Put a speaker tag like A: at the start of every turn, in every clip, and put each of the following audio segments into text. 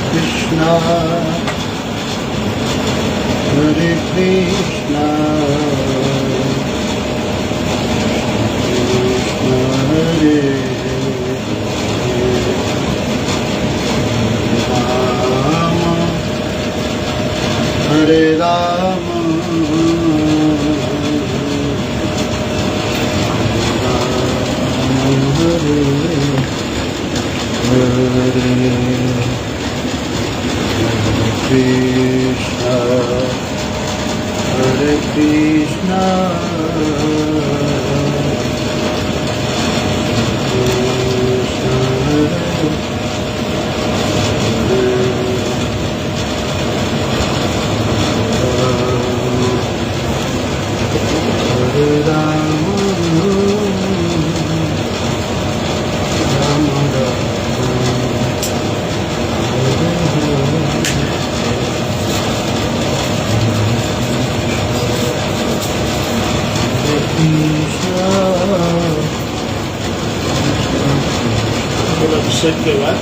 A: Krishna Hare Krishna Hare Rama Hare Krishna
B: अभिषेक के बाद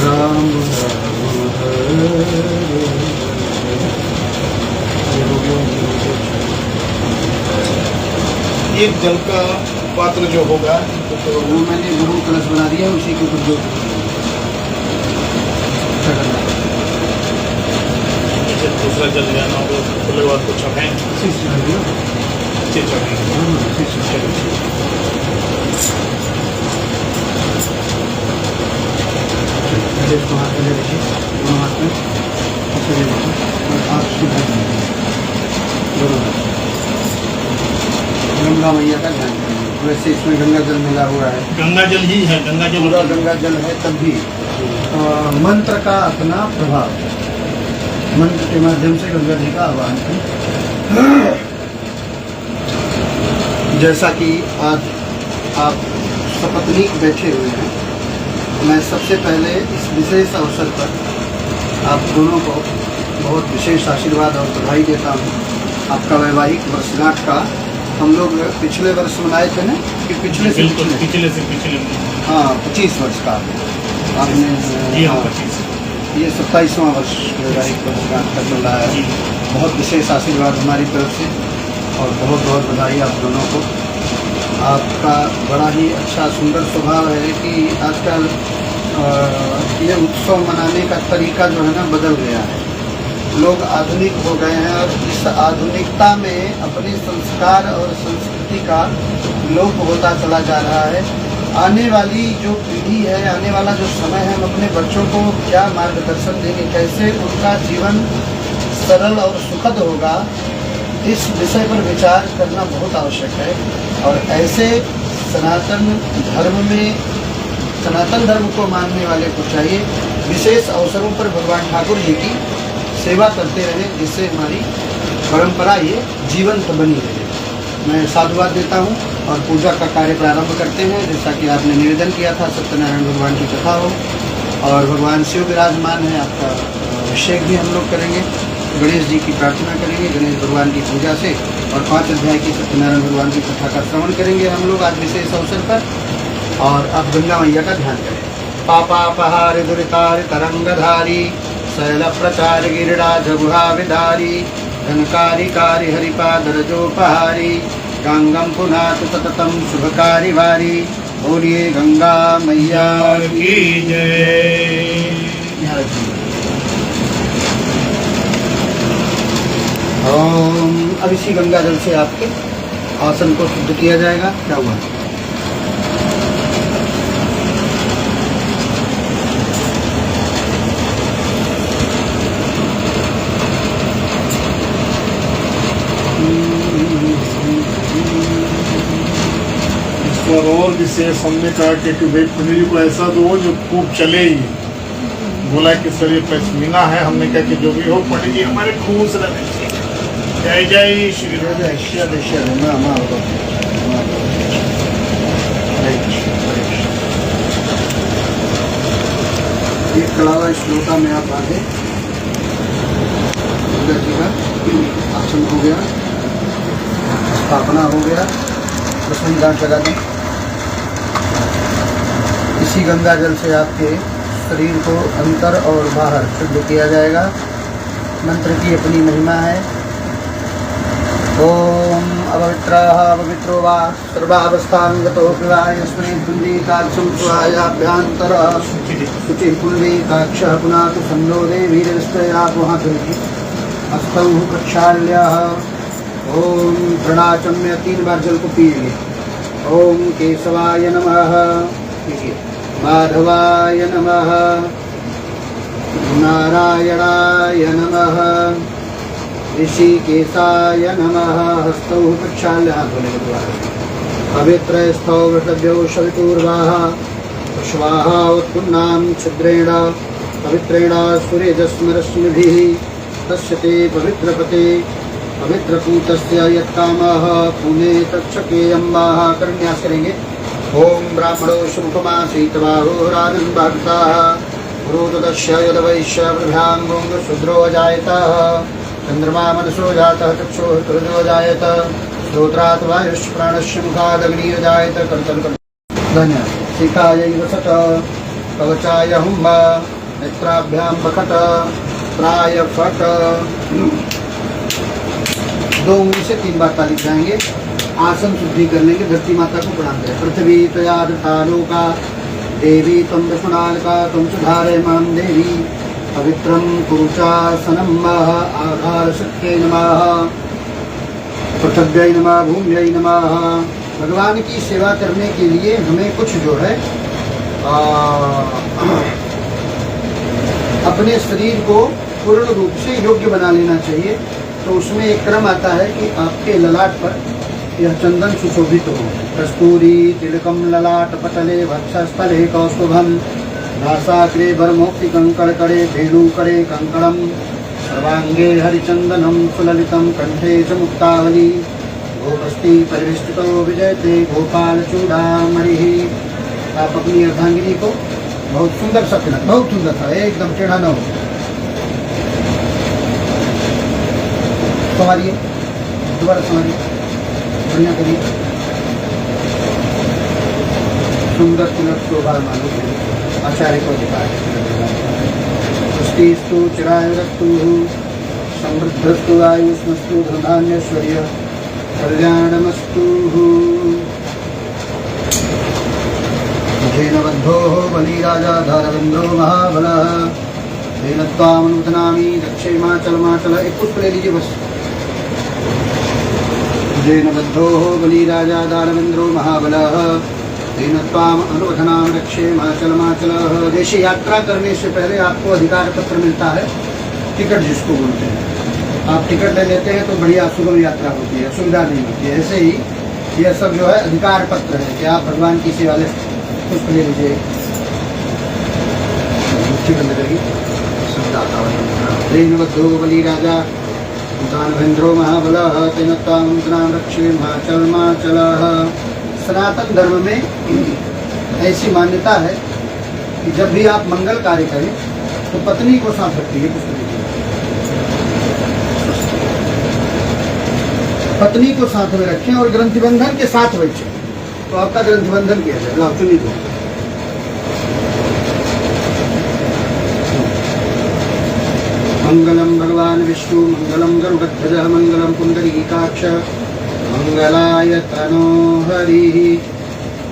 A: Ram
B: ये जल का पात्र जो होगा
A: तो वो मैंने गुरु कलश बना दिया उसी के ऊपर जो
B: दूसरा जल जाना होगा खुले बात को छपें
A: गंगा मैया का ध्यान करेंगे। वैसे इसमें गंगा जल मिला हुआ है,
B: गंगा जल ही है, गंगा जल
A: पूरा गंगा जल है। तब भी मंत्र का अपना प्रभाव, मंत्र के माध्यम से गंगा जी का आह्वान करें। जैसा कि आज आप सपत्नीक बैठे हुए हैं, मैं सबसे पहले इस विशेष अवसर पर आप दोनों को बहुत विशेष आशीर्वाद और बधाई देता हूँ। आपका वैवाहिक वर्षगांठ का हम लोग पिछले वर्ष मनाए थे ना, कि पिछले से पिछले हाँ 25 वर्ष का आपने, ये 27वां वर्ष वैवाहिक वर्षगांठ का चल रहा है। बहुत विशेष आशीर्वाद हमारी तरफ से और बहुत बहुत बधाई आप दोनों को। आपका बड़ा ही अच्छा सुंदर स्वभाव है कि आजकल ये उत्सव मनाने का तरीका जो है ना बदल गया है। लोग आधुनिक हो गए हैं और इस आधुनिकता में अपने संस्कार और संस्कृति का लोप होता चला जा रहा है। आने वाली जो पीढ़ी है, आने वाला जो समय है, हम अपने बच्चों को क्या मार्गदर्शन देंगे, कैसे उनका जीवन सरल और सुखद होगा, इस विषय पर विचार करना बहुत आवश्यक है। और ऐसे सनातन धर्म को मानने वाले को चाहिए विशेष अवसरों पर भगवान ठाकुर जी की सेवा करते रहे, जिससे हमारी परंपरा ये जीवंत बनी रहे। मैं साधुवाद देता हूँ और पूजा का कार्य प्रारंभ करते हैं। जैसा कि आपने निवेदन किया था, सत्यनारायण भगवान की कथा हो और भगवान शिव विराजमान है। आपका अभिषेक भी हम लोग करेंगे, गणेश जी की प्रार्थना करेंगे गणेश भगवान की पूजा से, और 5 अध्याय की सत्यनारायण भगवान की कथा का श्रवण करेंगे हम लोग आज विशेष अवसर पर। और अब गंगा मैया का ध्यान करें। पापापहार दुरितार तरंगधारी शैल प्रचार गिरिराज गुहा विधारी धनकारी कारी हरिपाद रजोपहारी गंगम पुनात सततम शुभकारी वारी। बोलिए गंगा मैया की जय। अब इसी गंगा जल से आपके आसन को शुद्ध किया जाएगा। क्या हुआ?
B: और विशेष हमने कहा कि भाई पंडित जी को ऐसा दो जो खूब चले ही। बोला कि सर ये पश्मीना है। हमने कहा कि जो भी हो पंडित जी हमारे खुश रहे। जय जय श्री
A: जय जय इसके अलावा इस लोटा में आप आगे दुर्गा जी का आसन हो गया, स्थापना हो गया, दसवीं गांठ लगा दें। इसी गंगा जल से आपके शरीर को अंतर और बाहर शुद्ध किया जाएगा। मंत्र की अपनी महिमा है। ओम अपवित्रः पवित्रो वा सर्वावस्थां गतो विवायस्मै पुण्डरीकाक्षं स्वायाभ्यन्तरः शुचिः पुण्डरीकाक्षः पुनातु सन्नो देवीर्विस्तया पुहातुः हस्तौ प्रक्षाल्यः। ओम प्रणाचम्य 3 बार जल को पिएंगे। ओम केशवाय नमः, माधवाय नमः, नारायणाय नमः, ऋषिकेशाय नमः। हस्तौ प्रक्षाल्य, हाथ धोने के द्वारा पवित्र स्थौ वृषभ्यो सवितुर्वाः स्वाहा उत्पुन्नां छिद्रेण पवित्रेण सूर्यजस्मरश्मिभिः तस्य ते पवित्रपते पवित्रपूतस्य यत्कामः पुने तच्छकेयम्बाः। करन्यास करेंगे। ओम ब्राह्मणो शुभमासीतबाहुरानन् भक्ताः पुरोदस्य यदवैश्य प्रभ्याङ्गोङ्ग शूद्रो जायतः चन्द्रमा मनसो जातः चक्षुः तुरजो जायत श्रोत्रात् वायुश्च प्राणस्य मुखादग्निर्जायत। कर्तन धन्यवाद। शिखायै वसत कवचाय हुम्ब नेत्राभ्यां बकट प्राय फट। 2 उंगली से 3 बार ताली जाएंगे। आसन शुद्धि करने के धरती माता को प्रणाम करें। पृथ्वी त्वया दत्ता लोका देवी त्वं दशनालका त्वं सुधारय मां देवी पवित्रं कुरुचासनं मह आधारशक्त्यै नमः पृथ्व्यै नमः भूम्यै नमः। भगवान की सेवा करने के लिए हमें कुछ जो है अपने शरीर को पूर्ण रूप से योग्य बना लेना चाहिए। तो उसमें एक क्रम आता है कि आपके ललाट पर यह चंदन सुशोभित हो। कस्तूरी तिलकम ललाट पटले वक्षस्थले कौस्तुभम नासाग्रे भरमोक्ति कंकड़कड़े भेलूकड़े कंकणम सर्वांगे हरिचंदनम सुललितम कंठे च मुक्तावली गोपस्ति परिविष्टितो विजयते गोपाल चूड़ामणिः। आप अपनी अर्धांगिनी को बहुत सुंदर सा तिलक, बहुत सुंदर था, एकदम टेढ़ा न हो। संवारिए, दोबारा संवारिए, बढ़िया करिए। सुंदर तिलक शोभा मानो आचार्य को दिखाए। पुष्टिस्तु चिरायुरस्तु समृद्धस्तु आयुष्मस्तु धनान्यश्वर्य कल्याणमस्तु। जेन बद्धो बलिराजा धारवेन्द्रो महाबलः तेन त्वामनुतनामि दक्षिमाचलमाचल। एक पुष्प ले लीजिए बस। जेन बद्धो बलिराजा दानवेन्द्रो महाबलः तेन त्वाम अनुवधनाम दक्षिमाचलमाचलः। जैसे यात्रा करने से पहले आपको अधिकार पत्र मिलता है, टिकट जिसको बोलते हैं। आप टिकट ले लेते हैं तो बढ़िया सुगम यात्रा होती है, सुविधा नहीं होती है। ऐसे ही यह सब जो है अधिकार पत्र है कि आप भगवान की सेवा ले। पुष्प ले लीजिए। तेन बद्धो बलिराजा दानवेन्द्रो महाबलः तेन त्वामनुतनाम दक्षिमाचलमाचलः। सनातन धर्म में ऐसी मान्यता है कि जब भी आप मंगल कार्य करें तो पत्नी को साथ रखिए। पत्नी को साथ में रखें और ग्रंथिबंधन के साथ बैठे तो आपका ग्रंथिबंधन किया जाए। लाभ चुनी दो। मंगलम भगवान विष्णु मंगलम गरुड़ध्वज मंगलम पुंडरीकाक्ष मंगलाय तनो हरिः।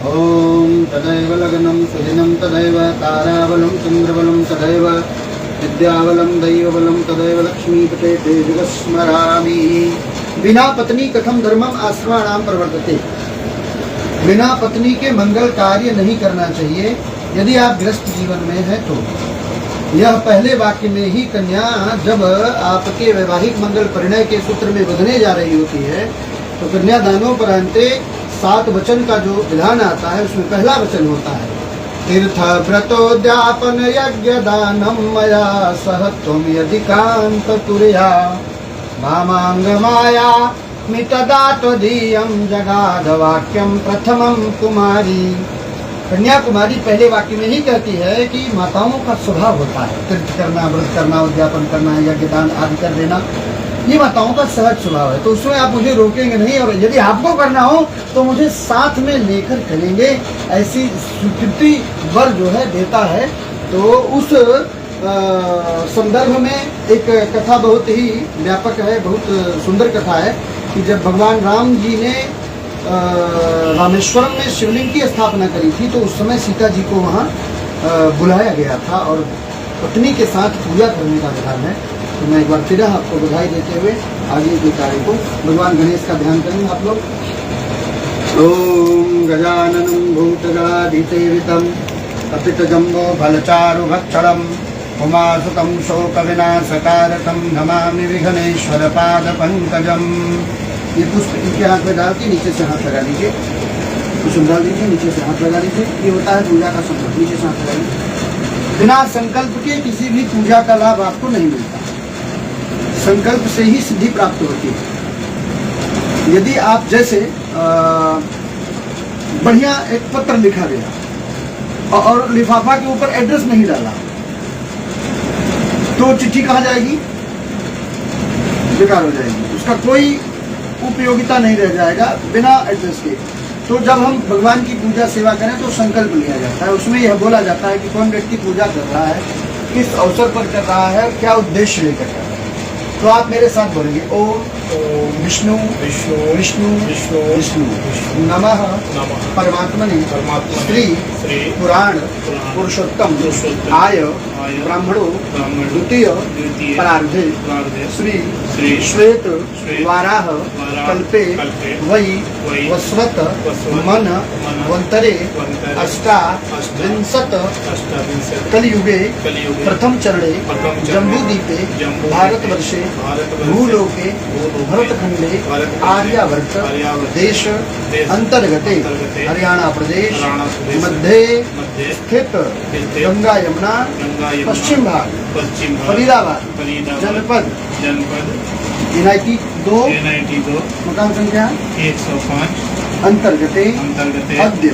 A: ओम तदैव लग्नं सुदिनं तदैव ताराबलं चंद्रबलं तदैव विद्याबलं दैवबलं तदैव लक्ष्मीपते तेजस्मरामि। बिना पत्नी कथम धर्मम आश्रमाणाम प्रवर्तते। बिना पत्नी के मंगल कार्य नहीं करना चाहिए यदि आप गृहस्थ जीवन में हैं तो। यह पहले वाक्य में ही कन्या जब आपके वैवाहिक मंगल परिणय के सूत्र में बंधने जा रही होती है तो कन्यादानों पर अंते 7 वचन का जो विधान आता है उसमें पहला वचन होता है तीर्थ व्रतोद्यापन यज्ञ दानम मया सह तुम यदि कांत तुरया मामांग माया मितदा त्वदीयं जगाद वाक्यम प्रथमं कुमारी कन्याकुमारी पहले वाक्य में ही कहती है कि माताओं का स्वभाव होता है तीर्थ करना, व्रत करना, उद्यापन करना, यज्ञ दान आदि कर देना, ये माताओं का सहज स्वभाव है। तो उसमें आप मुझे रोकेंगे नहीं, और यदि आपको करना हो तो मुझे साथ में लेकर करेंगे, ऐसी स्वीकृति वर जो है देता है। तो उस संदर्भ में एक कथा बहुत ही व्यापक है, बहुत सुंदर कथा है कि जब भगवान राम जी ने रामेश्वरम में शिवलिंग की स्थापना करी थी तो उस समय सीता जी को वहाँ बुलाया गया था और पत्नी के साथ पूजा करने का विधान है। तो मैं एक बार फिर आपको बधाई देते हुए आगे के कार्य को भगवान गणेश का ध्यान करेंगे आप लोग। ओम गजाननं भूतगणाधिसेवितं कपितजम्बो फलचारुभक्षणं उमासुतं शोकविनाशकारकं नमामि विघ्नेश्वरपादपङ्कजम्। ये पुष्प इनके हाथ में डाल के नीचे से हाथ लगा लीजिए, कुछ डाल दीजिए, नीचे से हाथ लगा लीजिए। ये होता है पूजा का संकल्प, नीचे से हाथ लगा लीजिए। बिना संकल्प के किसी भी पूजा का लाभ आपको नहीं मिलता, संकल्प से ही सिद्धि प्राप्त होती है। यदि आप जैसे बढ़िया एक पत्र लिखा गया और लिफाफा के ऊपर एड्रेस नहीं डाला तो चिट्ठी कहाँ जाएगी? बेकार हो जाएगी, उसका कोई उपयोगिता नहीं रह जाएगा बिना एड्रेस के। तो जब हम भगवान की पूजा सेवा करें तो संकल्प लिया जाता है, उसमें यह बोला जाता है कि कौन व्यक्ति पूजा कर रहा है, किस अवसर पर कर रहा है, क्या उद्देश्य लेकर कर रहा है। तो आप मेरे साथ बोलेंगे ओम विष्णु विष्णु विष्णु विष्णु विष्णु नमः परमात्मने श्री पुराण पुरुषोत्तम आय ब्राह्मणो द्वितीय परार्धे श्री श्वेत वाराह कल्पे वै वस्वत मन वंतरे अष्टाविंशत कलियुगे प्रथम चरणे जम्बूदीपे भारतवर्षे भूलोके भरतखंडे आर्यावर्त देश अंतर्गते हरियाणा प्रदेश मध्ये स्थित गंगा यमुना पश्चिम भाग फरीदाबाद जनपद NIT 2 मकान संख्या
C: 105
A: अंतर्गते अद्य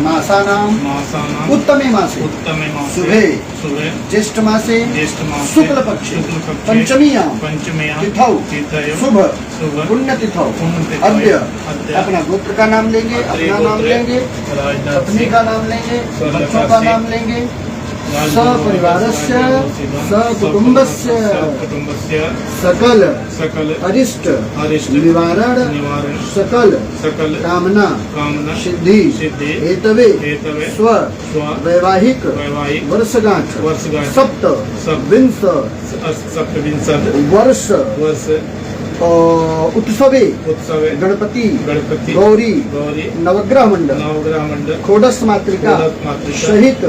A: मासानाम उत्तमे मासे शुभे ज्येष्ठ मासे शुक्ल पक्षे पंचमीयाम तिथौ शुभ पुण्यतिथौ अद्य अपना गोत्र का नाम लेंगे, अपना नाम लेंगे, पत्नी का नाम लेंगे, बच्चों का नाम लेंगे, सपरिवारस्य सकुटुम्बस्य सकल अरिष्ट निवारण सकल कामना सिद्धि हेतवे स्व वैवाहिक वर्षगांठ सप्तविंश वर्ष उत्सवे गणपति गौरी नवग्रह मंडल खोडस मातृका सहित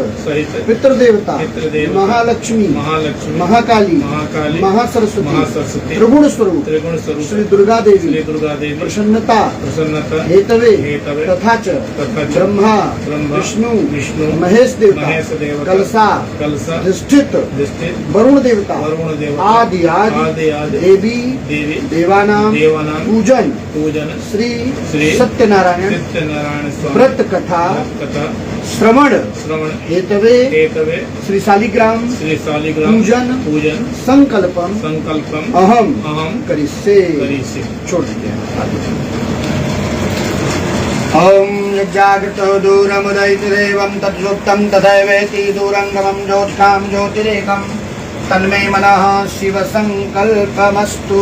A: पितृदेवता महालक्ष्मी महाकाली महासरस्वती त्रिगुण स्वरूप श्री दुर्गा देवी प्रसन्नता हेतवे तथा च ब्रह्मा विष्णु महेश देवता कलसा अधिष्ठित वरुण देवता आदि देवी देवानाम पूजन श्री सत्यनारायण व्रत कथा श्रवण हेतवे श्री शालिग्राम पूजन संकल्पम अहम करिष्ये। छोड़ दीजिए। ओम यज्ञाग्रतो दूरमुदयितुरेवं तत्सुप्तं तथैवेति दूरंगमं ज्योतिषां ज्योतिरेकम् तन्मे मनः शिव संकल्पमस्तु।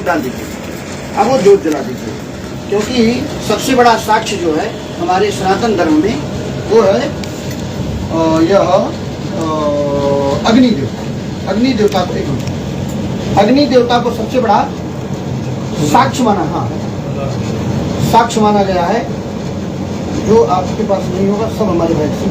A: डाल दीजिए, अब वो जोत जला दीजिए, क्योंकि सबसे बड़ा साक्ष्य जो है हमारे सनातन धर्म में वो है यह अग्नि देवता को अग्नि देवता को सबसे बड़ा साक्ष्य माना साक्ष्य माना गया है। जो आपके पास नहीं होगा सब हमारे भाई से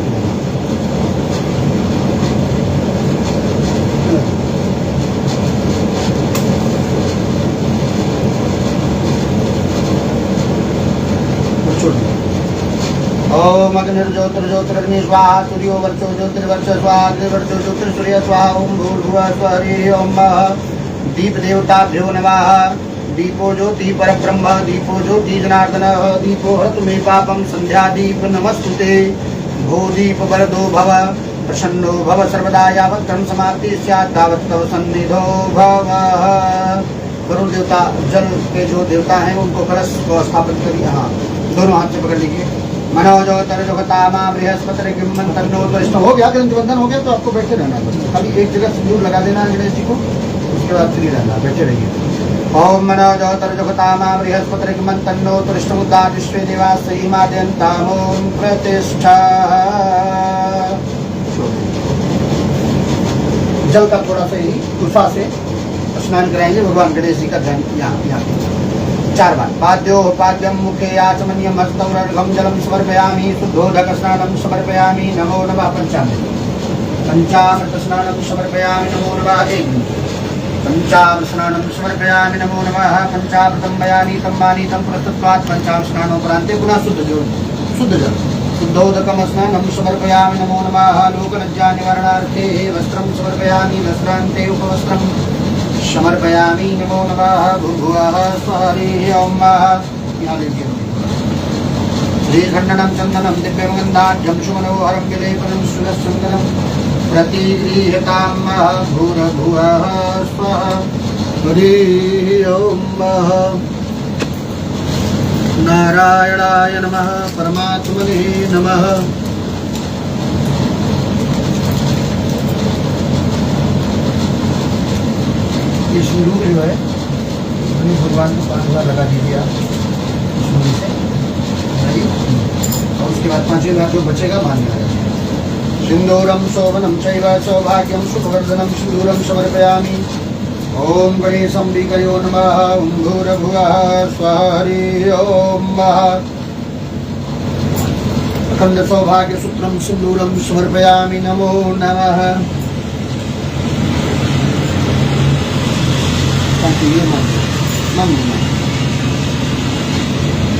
A: ओम अग्निर्ज्योतिर्ज्योतिरग्नि स्वाहा सूर्यो वर्चो ज्योतिर्वर्च स्वाहा अग्निवर्चो ज्योतिर्सूर्य स्वाहा ओम भूर्भुवः स्वः हरिः ओम दीप देवताभ्यो नमः। दीपो ज्योति परब्रह्म दीपो ज्योति जनार्दन दीपो हरतु मे पापम संध्या दीप नमस्तुते भो दीप वरदो भव प्रसन्नो भव सर्वदा यावत् कर्म समाप्ति स्यात् तावत् तव सन्निधो भव। वरुण देवता जल के जो देवता हैं उनको कलश को स्थापित करिए। हाँ, दोनों हाथ से पकड़ लीजिए। मनोजो तरजोगतामा बृहस्पति किम्मन तन्नो तो हो गया। ग्रंथ बंधन हो गया तो आपको बैठे रहना है, खाली एक जगह सिंदूर लगा देना है गणेश जी को, उसके बाद फ्री रहना, बैठे रहिए। ओम मनोजो तरजोगतामा बृहस्पति किम्मन तन्नो तुष्टमुद्दा विश्वे देवाः सहीमाद्यन्तामों प्रतिष्ठा। जल का थोड़ा सा ही कृपा से स्नान कराएंगे भगवान गणेश जी का ध्यान यहाँ 4 बार। पाद्यो पाद्यम मुखे आचमनीयम हस्तौरर्घम जलम समर्पयामि शुद्धोदक स्नानम समर्पयामि नमो नमः। पंचामृत स्नानम समर्पयामि नमो नमः। पंचामृत स्नानम समर्पयामि नमो नमः। पंचामृतम मया नीतम मानीतम प्रस्तुत्वात् पंचामृत स्नानोपरान्ते पुनः शुद्ध जल शुद्धोदकम स्नानम समर्पयामि नमो नमः। लोकलज्जा निवारणार्थे वस्त्रम समर्पयामि वस्त्रान्ते उपवस्त्रम समर्पयामि नमो नमः। भूर्भुवः स्वः हरिः ओम। यहाँ लीजिए श्रीखण्डनं चन्दनं दिव्यमगन्धाढ्यं सुमनोहरं विलेपनं सुरसुन्दरं प्रतिगृह्यतां भूर्भुवः स्वः हरिः ओम। नारायणाय नमः परमात्मने नमः। ये सिंदूर जो है गणेश भगवान को 5 बार लगा दीजिए आप सिंदूर से, और उसके बाद 5वें बार जो बचेगा मान्य रहेगा। सिंदूरम शोभनम चैव सौभाग्यम सुखवर्धनम सिंदूरम समर्पयामि। ओम गणेशंबिकयो नमः। ओम भूर्भुवः स्वः हरिः ओम। अखंड सौभाग्य सूत्रम सिंदूरम समर्पयामि नमो नमः।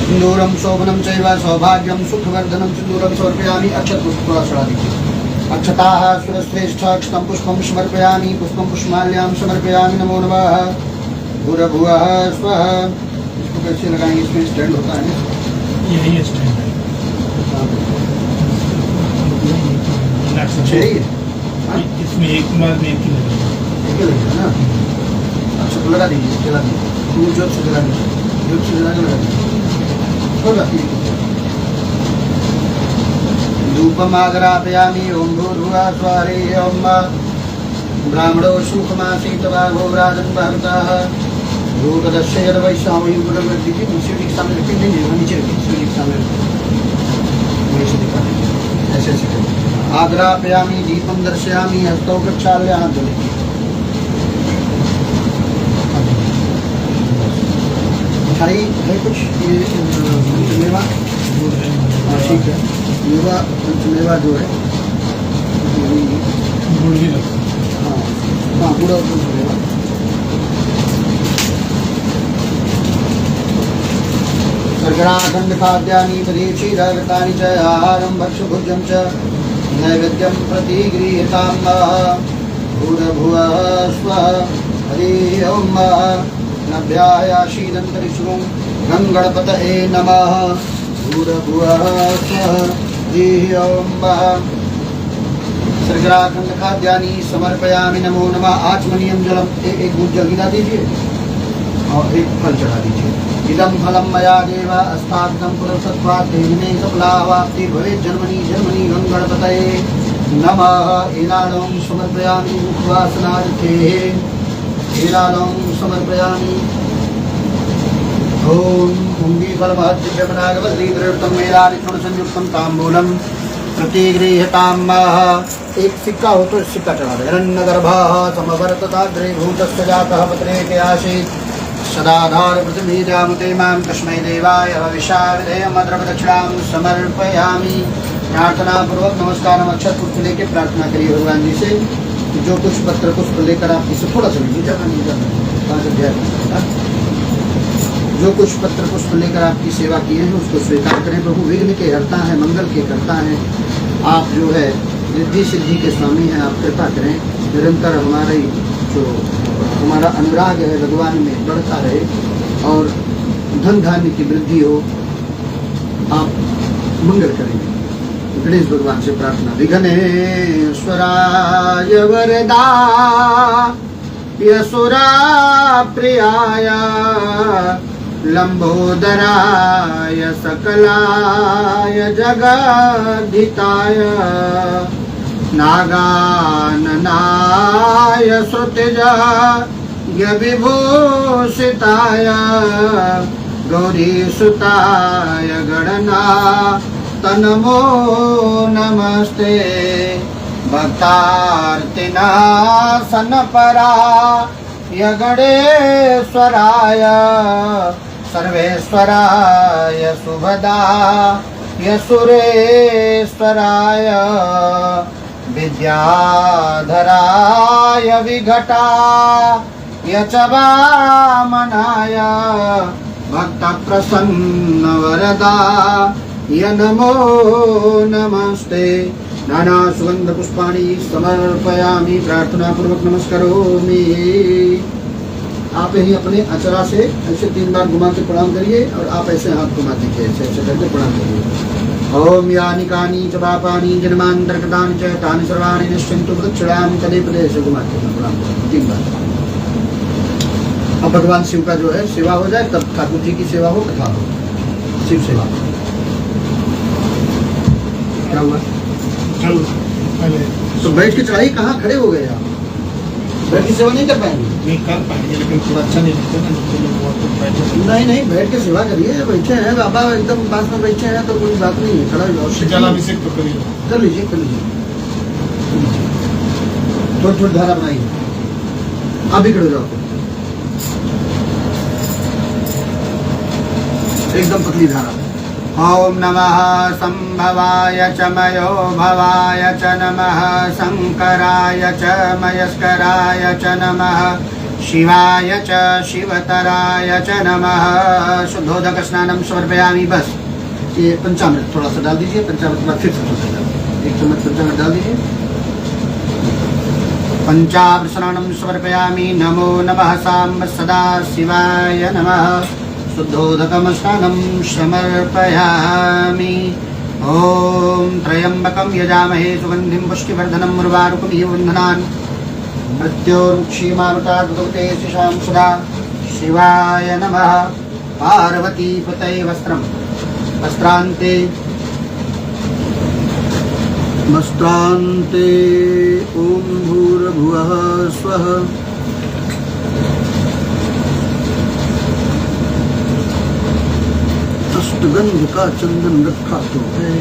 A: सिंदूरम शोभनम चैव सौभाग्यम सुखवर्धनम सिंदूरम समर्पयामि। अक्षत पुष्प थोड़ा चढ़ा दीजिए। अक्षताः सुरश्रेष्ठ अक्षतं पुष्पं समर्पयामि पुष्पं पुष्पमाल्यां समर्पयामि नमो नमः। भूर्भुवः स्वः। इसको कैसे लगाएंगे? इसमें स्टैंड होता है,
C: यही स्टैंड है।
A: चाहिए
C: इसमें एक बार में एक ही लगेगा
A: ना। अच्छा तो लगा दीजिए, जला दीजिए, जोत से जला दीजिए, जोत से जला के लगा दीजिए। धूपमाग्रापयामि। ओम भूर्भुवः स्वः हरिः ओम। ब्राह्मणो सुखमासीत वाघो राजन् भरतः भूतदस्य यद्वैष्णवं युगलं दीजिए। नीचे के सामने रखिए, नहीं नीचे रखिए, सूर्य के सामने रखिए, वैसे दिखा दीजिए, ऐसे ऐसे करिए। आग्रापयामि दीपं दर्शयामि हस्तौ प्रक्षाल्य हाथ धोइए। मिठाई है कुछ ये मेवा? ठीक है, मेवा पंचमेवा जो है हाँ पूरा पंचमेवा। सर्गणाखंड खाद्यानि परीक्षीरगतानि च आहारं भक्ष्यभुज्यं च नैवेद्यं प्रतिगृह्यतां भूर्भुवः स्वः हरिः ओम। नभ्यायाशीदन्तरिक्षुं गङ्गणपतये नमः। भूर्भुवः स्वः हरिः ओम। सर्गराखंड खाद्यानि समर्पयामि नमो नमः। आचमनीयम जलम एक बूंद जल गिरा दीजिए और एक फल चढ़ा दीजिए। इदं फलं मया देव अस्तादं पुरस्त्वात् तेजने सफलावाप्ति भवेत् जन्मनि जन्मनि गङ्गणपतये नमः। एलालं समर्पयामि मुखवासनार्थे। एलालं समर्पयामि। ओम कुम्भीफलमहद्दिव्यमनागवल्लीधृतं मेलानिचूर्णसंयुक्तं ताम्बूलं प्रतिगृह्यताम्। एक सिक्का हो तो सिक्का चढ़ा दे। हिरण्यगर्भः समवर्तताग्रे भूतस्य जातः पत्रे के आसीत् सदाधार पृथ्वीजामुते मां तस्मै देवाय हविषा विधेयमद्रवदक्षिणां समर्पयामि। प्रार्थना पूर्वक नमस्कार अक्षर पुष्प लेके प्रार्थना करिए भगवान जी से। जो कुछ पत्र पुष्प लेकर आप इसे थोड़ा सा नीचे करना, जो कुछ पत्र पुष्प लेकर आपकी सेवा किए हैं उसको स्वीकार करें। प्रभु विघ्न के हरता है, मंगल के करता है। आप जो है रिद्धि सिद्धि के स्वामी हैं, आप कृपा करें। निरंतर हमारा अनुराग है भगवान में बढ़ता रहे। और धन धान्य की वृद्धि हो, आप मंगल करेंगे। गणेश भगवान से प्रार्थना। विघ्नेश्वराय वरदा यसुरा प्रियाय लंबोदराय सकलाय जगद्धिताय नागाननाय श्रुतिजाय विभूषिताय गौरीसुताय गणनाथनमो नमस्ते। भक्तार्तिनाशनपराय गणेश्वराय सर्वेश्वराय शुभदाय सुरेश्वराय विद्याधराय विघटाय च वामनाय भक्तप्रसन्नवरदाय नमो नमस्ते। नाना सुगंध पुष्पाणि समर्पयामि। प्रार्थना पूर्वक नमस्करोमि। आप ही अपने अचरा से ऐसे 3 बार घुमा के प्रणाम करिए और आप ऐसे हाथ घुमा दीजिए, ऐसे ऐसे करके प्रणाम करिए। ओम यानि कानि च पापानि जन्मांतरकृतानि च तानि सर्वाणि नश्यन्तु प्रदक्षिणामि तदे पदे से घुमा के प्रणाम करिए 3 बार। अब भगवान शिव का जो है सेवा हो जाए, तब ठाकुर जी की सेवा हो, कथा हो, शिव सेवा। क्या हुआ?
C: चलो पहले
A: तो बैठ के चढ़ाई, कहाँ खड़े हो गए आप? बैठ के सेवा नहीं कर पाएंगे?
C: नहीं कर पाएंगे, लेकिन थोड़ा अच्छा नहीं लगता ना, तो लोग बहुत तो बैठे
A: नहीं नहीं, बैठ के सेवा करिए। बैठे हैं बाबा एकदम पास में बैठे हैं तो कोई बात नहीं है, खड़ा हो जाओ।
C: जलाभिषेक तो करिए।
A: कर लीजिए कर लीजिए। थोड़ी थोड़ी धारा बनाइए। आप भी खड़े हो जाओ, एकदम पतली धारा। ओम नमः संभवाय च मयो भवाय च नमः शंकराय च मयस्कराय च नमः शिवाय च शिवतराय च नमः। शुद्धोदक स्नानं समर्पयामि। बस ये पंचामृत थोड़ा सा डाल दीजिए। पंचामृत बाद फिर से थोड़ा सा डाल दीजिए। 1 चम्मच पंचामृत डाल दीजिए। पंचामृत स्नानं समर्पयामि। नमो नमः सांब सदा शिवाय नमः। शुद्धोदकं स्नानं समर्पयामि। ओम त्र्यंबकं यजामहे सुगंधिं पुष्टिवर्धनं उर्वारुकमिव बन्धनान् मृत्योर्मुक्षीमामृताद्भुते शिशां सदा शिवाय नमः। पार्वती पतये वस्त्रं वस्त्रान्ते वस्त्रान्ते ओम भूर्भुवः स्वः। अष्टगंध का चंदन रखा तो है।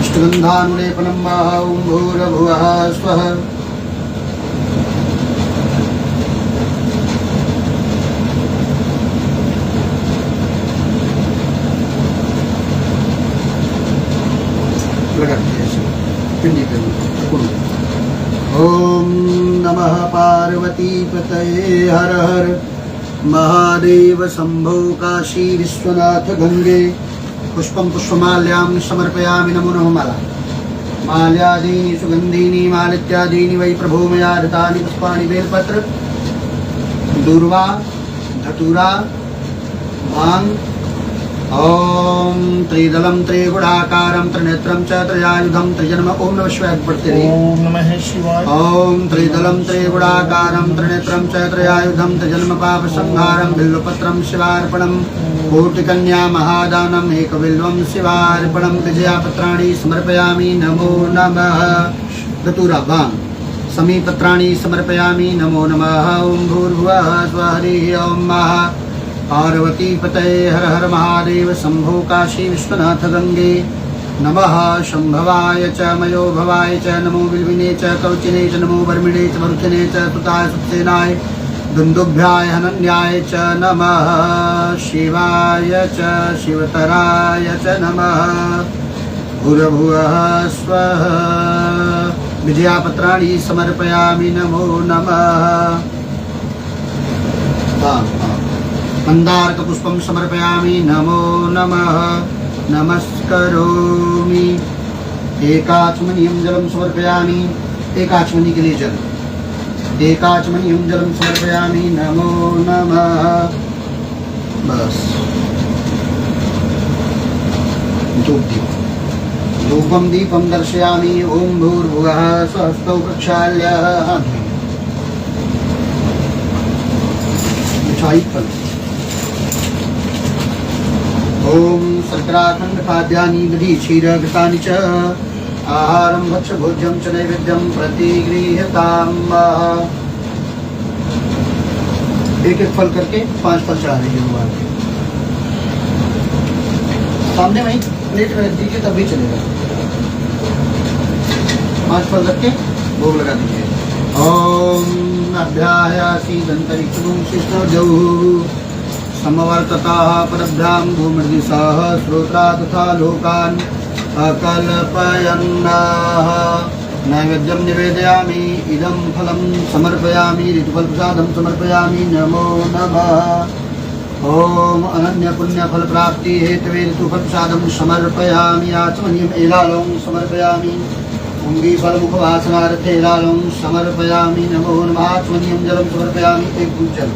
A: अष्टगंधानुलेपनं ओम भूर्भुवः स्वः। लगा दीजिए पिंडी पे। ओम नमः पार्वती पतये हर हर महादेव शंभो काशी विश्वनाथ गंगे। पुष्पं पुष्पमाल्यां समर्पयामि। नमो नमः। माला माल्यादीनि सुगंधीनि मालित्यादीनि वै प्रभो मया ऋतानि पुष्पाणि बेलपत्र दूर्वा धतूरा भांग। ओम त्रिदलं त्रिगुणाकारं त्रिनेत्रं च त्रयायुधं त्रिजन्म। ओम नमः शिवाय पढ़ते रहिए।
C: ओम नमः शिवाय।
A: ओम त्रिदलं त्रिगुणाकारं त्रिनेत्रं च त्रयायुधं त्रिजन्म पाप संहारं बिल्वपत्रं शिवार्पणं। कोटिकन्या महादानम् एकबिल्वं शिवार्पणं। विजयापत्राणि समर्पयामि। नमो नमः। धतूरा भांग समीपत्राणि समर्पयामि। नमो नमः। ओम भूर्भुवः स्वः। हरिः ओम महा पार्वती पतये हर हर महादेव शंभो काशी विश्वनाथ गंगे। नमः शंभवाय च मयो भवाय च नमो बिल्विने च कवचिने च नमो वर्मिणे च मरुथिने च सुताय सुत्सेनाय दुन्दुभ्याय हनन्याय च नमः। शिवाय च शिवतराय च नमः। भूर्भुवः स्वः। विजयापत्राणि समर्पयामि। नमो नमः। मंदारकपुष्पं समर्पयामि। नमो नमः। नमस्करोमि। एकाचमनीयं जलं समर्पयामि। एकाचमनी के लिए जल एकाचमनीयं जलं समर्पयामि। नमो नमः। बस धूपं दीपं दर्शयामि। ओम भूर्भुवः स्वहस्तौ प्रक्षाल्य मिठाई फल। ओम शर्कराखंड खाद्यानि दधि क्षीर घृतानि च आहारं भक्ष भोज्यं च नैवेद्यं प्रतिगृह्यताम्। एक एक फल करके 5 फल चढ़ा दीजिए भगवान के सामने। वहीं प्लेट रख दीजिए तभी चलेगा। 5 फल रख के भोग लगा दीजिए। ओम अभ्यायासीदन्तरिक्षं शिष्टौ समवर्तताः परभ्यां भूमर्दिशाः श्रोत्रा तथा लोकान् अकल्पयन्नाः। नैवेद्यं निवेदयामि। इदं फलं समर्पयामि। ऋतुफलप्रसादं समर्पयामि। नमो नमः। ओम अनन्य पुण्य फल प्राप्ति हेतवे ऋतुफलप्रसादं समर्पयामि। आचमनीयम् एलालं समर्पयामि। पुंगी फल मुखवासनार्थे एलालं समर्पयामि। नमो नमः। आचमनीयं जलं समर्पयामि। एक बूंद जल।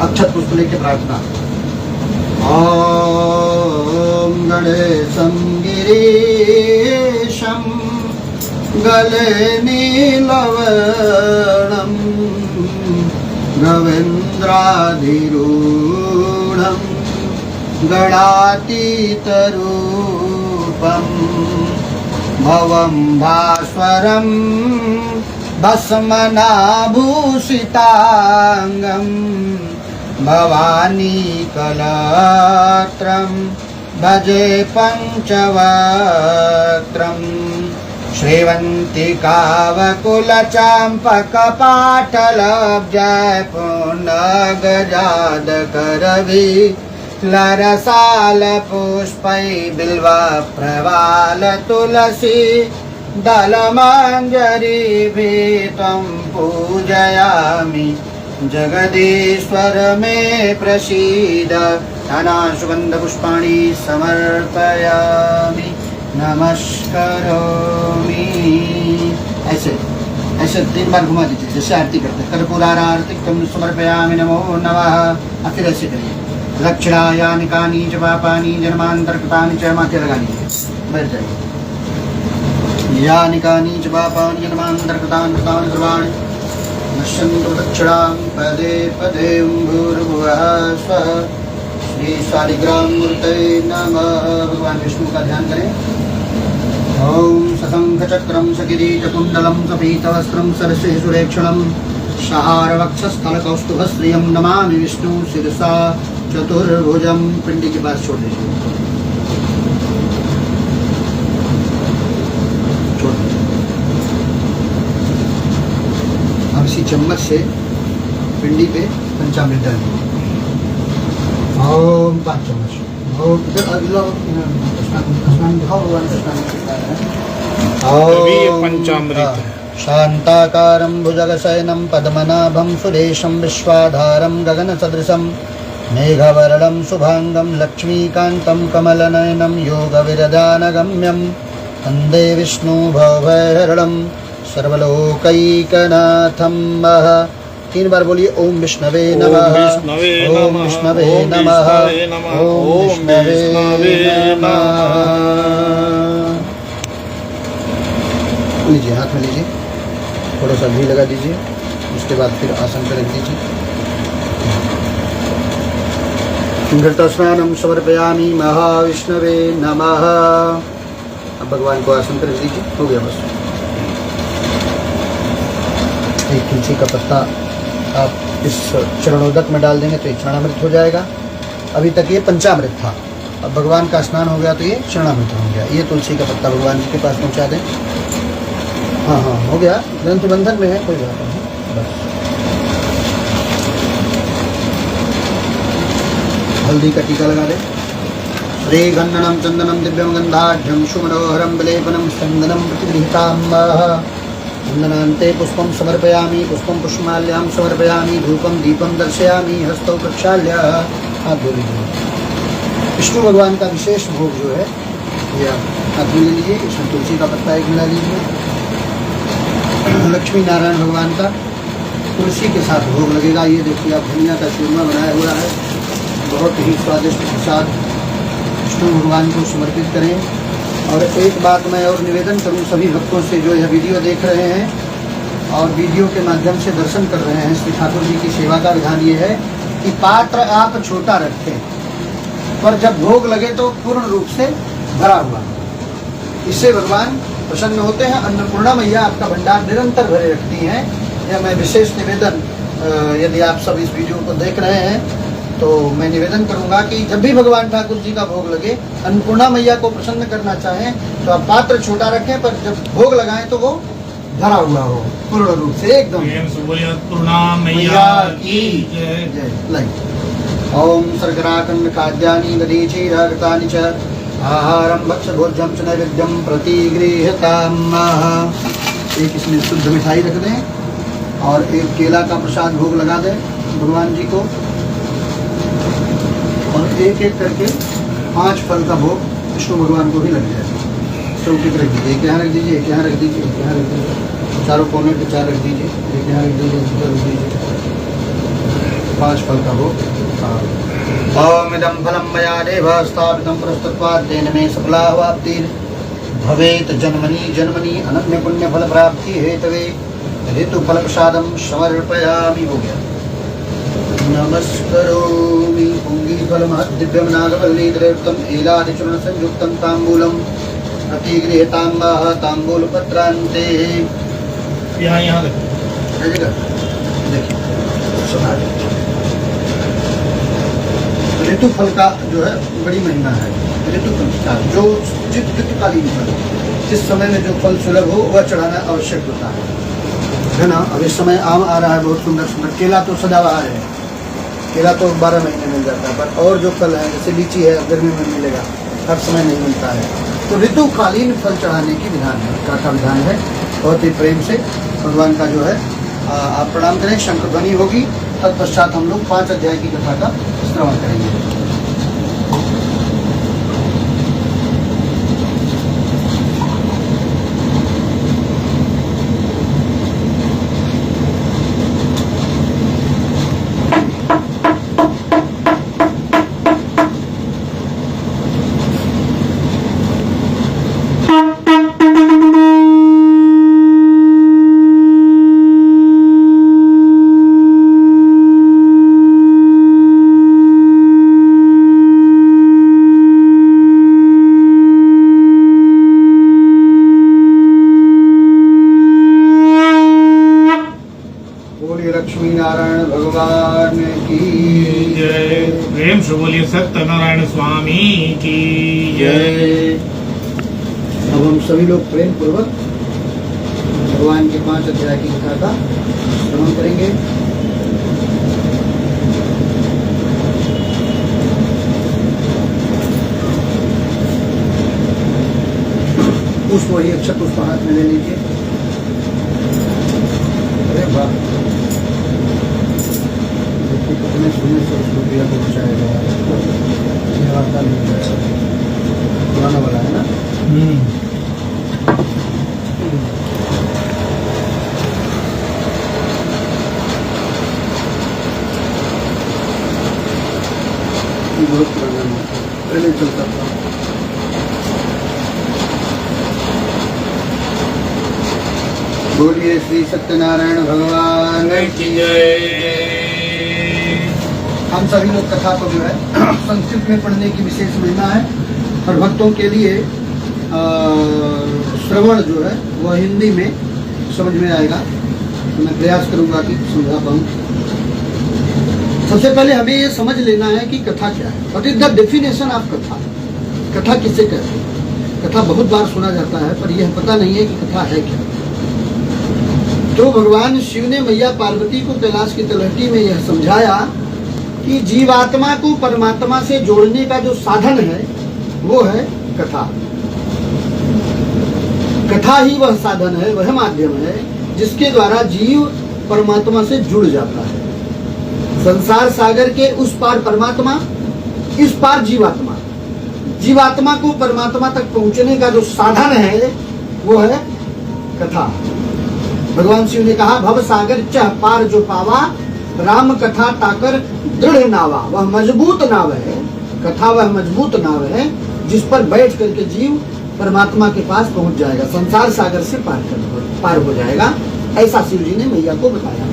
A: अक्षत पुष्प लेके प्रार्थना। ओम गणेशं गिरीशं गले नीलवर्णं गवेन्द्राधिरूढं गणातीतरूपं भवं भास्वरं भस्मनाभूषितांगं भवानी कलत्रं भजे पंचवक्त्रं श्रीवन्तिकावकुलचाम्पकपाटलब्जपुण्यगजादकरवि लरसालपुष्पै बिल्वप्रवाल तुलसी दलमञ्जरीभिः त्वं पूजयामि। जगदीश्वर मे प्रसीद। नाना सुगंध पुष्पाणि समर्पयामि। नमस्करोमि। ऐसे ऐसे 3 बार घुमा दीजिए जैसे आरती करते हैं। कर्पूरारार्तिकं समर्पयामि। नमो नमः। फिर ऐसे करिए। दक्षिणायानि कानि च पापानि जन्मान्तरकृतानि च माथे लगा लीजिए। बैठ जाइए। यानि कानि च पापानि जन्मान्तरकृतानि कृतानि सर्वाणि नश्यन्तु दक्षिणां पदे पदे। भूर्भुवः स्वः। श्री शालिग्राम मूर्तये नमः। भगवान विष्णु का ध्यान करें। ओम सशंखचक्रं सकिरीटकुण्डलं सपीतवस्त्रं सरसिंहसुरेक्षणं सहारवक्षस्थलकौस्तुभश्रियं नमामि विष्णु शिरसा चतुर्भुजं। पिंडी के पास छोड़ दीजिए। अब इसी चम्मच से पिंडी पे पंचामृत डालिए। ओम 5 चम्मच। ओम
B: पंचामृत
A: शांताकारं भुजगशयनं पद्मनाभं सुरेशं विश्वाधारं गगनसदृशं मेघवर्णं शुभांगं लक्ष्मीकान्तं कमलनयनं योगविरदानगम्यं वन्दे विष्णु भवभयहरणं सर्वलोकैकनाथं। 3 बार बोलिए। ओम विष्णवे नमः। ओम विष्णवे नमः। ओम विष्णवे नमः। लीजिए, हाथ में लीजिए। थोड़ा सा घी लगा दीजिए। उसके बाद फिर आसन पर रख दीजिए। घृतस्नानं समर्पयामि। महाविष्णवे नमः। अब भगवान को आसन पर रख दीजिए। हो गया बस। एक तुलसी का पत्ता आप इस चरणोदक में डाल देंगे तो ये चरणामृत हो जाएगा। अभी तक ये पंचामृत था। अब भगवान का स्नान हो गया तो ये चरणामृत हो गया। ये तुलसी का पत्ता भगवान जी के पास पहुंचा दें। हाँ हाँ हो गया। ग्रंथ बंधन में है, कोई बात नहीं। बस हल्दी का टीका लगा दें। श्रीगन्धनं चंदनं दिव्यं गन्धाढ्यं सुमनोहरं विलेपनं चन्दनं प्रतिगृहीताम्। वन्दनान्ते पुष्पं समर्पयामि। पुष्पं पुष्पमाल्यां समर्पयामि। धूपं दीपं दर्शयामि। हस्तौ प्रक्षाल्य हाथ धो लीजिए। विष्णु भगवान का विशेष भोग जो है ये आप हाथ में ले लीजिए। इसमें तुलसी का पत्ता एक मिला लीजिए। लक्ष्मी नारायण भगवान का तुलसी के साथ भोग लगेगा। ये देखिए आप धनिया का चूरमा बनाया हुआ है, बहुत ही स्वादिष्ट प्रसाद विष्णु भगवान को समर्पित करें। और एक बात मैं और निवेदन करूं सभी भक्तों से जो यह वीडियो देख रहे हैं और वीडियो के माध्यम से दर्शन कर रहे हैं, श्री ठाकुर जी की सेवा का विधान ये है कि पात्र आप छोटा रखें, पर जब भोग लगे तो पूर्ण रूप से भरा हुआ। इससे भगवान प्रसन्न होते हैं। अन्नपूर्णा मैया आपका भंडार निरंतर भरे रखती हैं। यह मैं विशेष निवेदन, यदि आप सब इस वीडियो को देख रहे हैं तो मैं निवेदन करूंगा कि जब भी भगवान ठाकुर जी का भोग लगे, अन्नपूर्णा मैया को प्रसन्न करना चाहें तो आप पात्र छोटा रखें, पर जब भोग लगाएं तो वो भरा हुआ हो पूर्ण रूप से एकदम।
C: अन्नपूर्णा मैया की जय।
A: ओम सर्गराखंड खाद्यानि दधीचीरघृतानि च आहारं भक्ष भोज्यं च नैवेद्यं प्रतिगृह्यताम्। एक इसमें शुद्ध मिठाई रख दें और एक केला का प्रसाद भोग लगा दें भगवान जी को, और एक एक करके 5 फल का भोग विष्णु भगवान को भी लग जाए। चौकी रख दीजिए, एक यहाँ रख दीजिए, एक यहाँ रख दीजिए, एक यहाँ रख दीजिए, चारों कोने पे 4 रख दीजिए, एक यहाँ रख दीजिए, एक रख दीजिए, 5 फल का भोग। ओम इदं फलं मया देव स्थापितं पुरस्तात् तेन मे सफलावाप्तिर् भवेत् जन्मनि जन्मनि अनन्य पुण्य फल प्राप्ति हेतवे ऋतु फल प्रसादं समर्पयामि। हो गया। नमस्करोमि पुंगी फल महद्दिव्यं नागवल्लीधरेक्तम् एलादिचूर्ण संयुक्तं ताम्बूलं प्रतिगृह्यतां ताम्बूलपत्रान्ते।
C: यहाँ
A: देखिए ऋतु फल का जो है बड़ी महिमा है। ऋतु फल का जो ऋतुकालीन फल, जिस समय में जो फल सुलभ हो वह चढ़ाना आवश्यक होता है ना। अब इस समय आम आ रहा है बहुत सुंदर सुंदर, केला तो सदाबहार है, केला तो 12 महीने मिल जाता है, पर और जो फल है जैसे लीची है गर्मी में मिलेगा, हर समय नहीं मिलता है। तो ऋतुकालीन फल चढ़ाने की विधान है, का विधान है। बहुत ही प्रेम से भगवान का जो है आप प्रणाम करें, शंकर ध्वनि होगी, तत्पश्चात हम लोग 5 अध्याय की कथा का श्रवण करेंगे। लक्ष्मी नारायण भगवान की
C: जय। प्रेम से बोलिए सत्यनारायण स्वामी की जय।
A: अब हम सभी लोग प्रेम पूर्वक भगवान के 5 अध्याय की कथा का श्रवण करेंगे। पुष्प वही अक्षत पुष्प हाथ में ले लीजिए। अरे वाह, कितने सुनने से उस रुपया को बचाया गया है। पुराना वाला है ना। बहुत पुराना है, पहले चलता था। बोलिए श्री सत्यनारायण भगवान
C: की जय।
A: हम सभी लोग कथा को जो है संस्कृत में पढ़ने की विशेष महिमा है, और भक्तों के लिए श्रवण जो है वह हिंदी में समझ में आएगा, तो मैं प्रयास करूंगा कि समझा पाऊँ। सबसे पहले हमें ये समझ लेना है कि कथा क्या है। What is the definition of कथा। कथा किसे कहते हैं? कथा बहुत बार सुना जाता है, पर यह पता नहीं है कि कथा है क्या। तो भगवान शिव ने मैया पार्वती को कैलाश की तलहटी में यह समझाया कि जीवात्मा को परमात्मा से जोड़ने का जो साधन है वो है कथा। कथा ही वह साधन है, वह माध्यम है जिसके द्वारा जीव परमात्मा से जुड़ जाता है। संसार सागर के उस पार परमात्मा, इस पार जीवात्मा। जीवात्मा को परमात्मा तक पहुंचने का जो साधन है वो है कथा। भगवान शिव ने कहा, भव सागर चह पार जो पावा, राम कथा ताकर दृढ़ नावा। वह मजबूत नाव है, कथा वह मजबूत नाव है जिस पर बैठ करके जीव परमात्मा के पास पहुंच जाएगा, संसार सागर से पार हो जाएगा। ऐसा शिव जी ने मैया को बताया।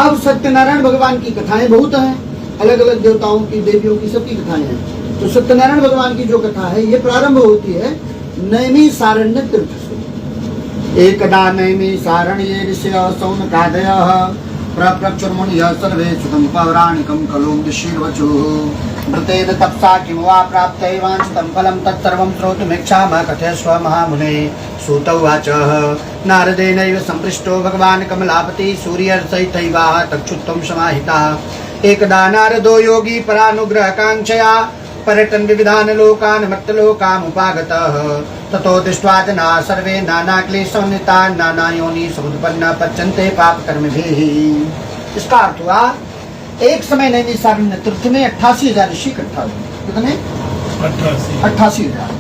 A: अब सत्यनारायण भगवान की कथाएं बहुत हैं, अलग अलग देवताओं की, देवियों की, सबकी कथाएं हैं। तो सत्यनारायण भगवान की जो कथा है ये प्रारंभ होती है नैमिषारण्य तीर्थ से। एकदा नैमिषारण्ये ऋषयः शौनकादयः प्रचुर्मुनयः सर्वे सुखं पौराणिकं खलु ऋषिर्वचुः। मृतेन तपसा किं वा प्राप्ते वाञ्छितं फलं तत्सर्वं श्रोतुमिच्छामः कथयस्व महामुने। सूत उवाच, नारदेनैव सम्पृष्टो भगवान् कमलापति सूर्यसहितैवाह तक्षुत्वं समाहितः। एकदा नारदो योगी परानुग्रहकाङ्क्षया पर्यटन विविधान लोकान् मर्त्यलोकामुपागतः। ततो दृष्ट्वा जनाः सर्वे नानाक्लेशोन्नितान् नानायोनि समुत्पन्ना पच्यन्ते पापकर्मभिः। इसका अर्थ हुआ, एक समय नैमिषारण्य तीर्थ में 88,000 ऋषि इकट्ठा हुए। कितने? 88,000।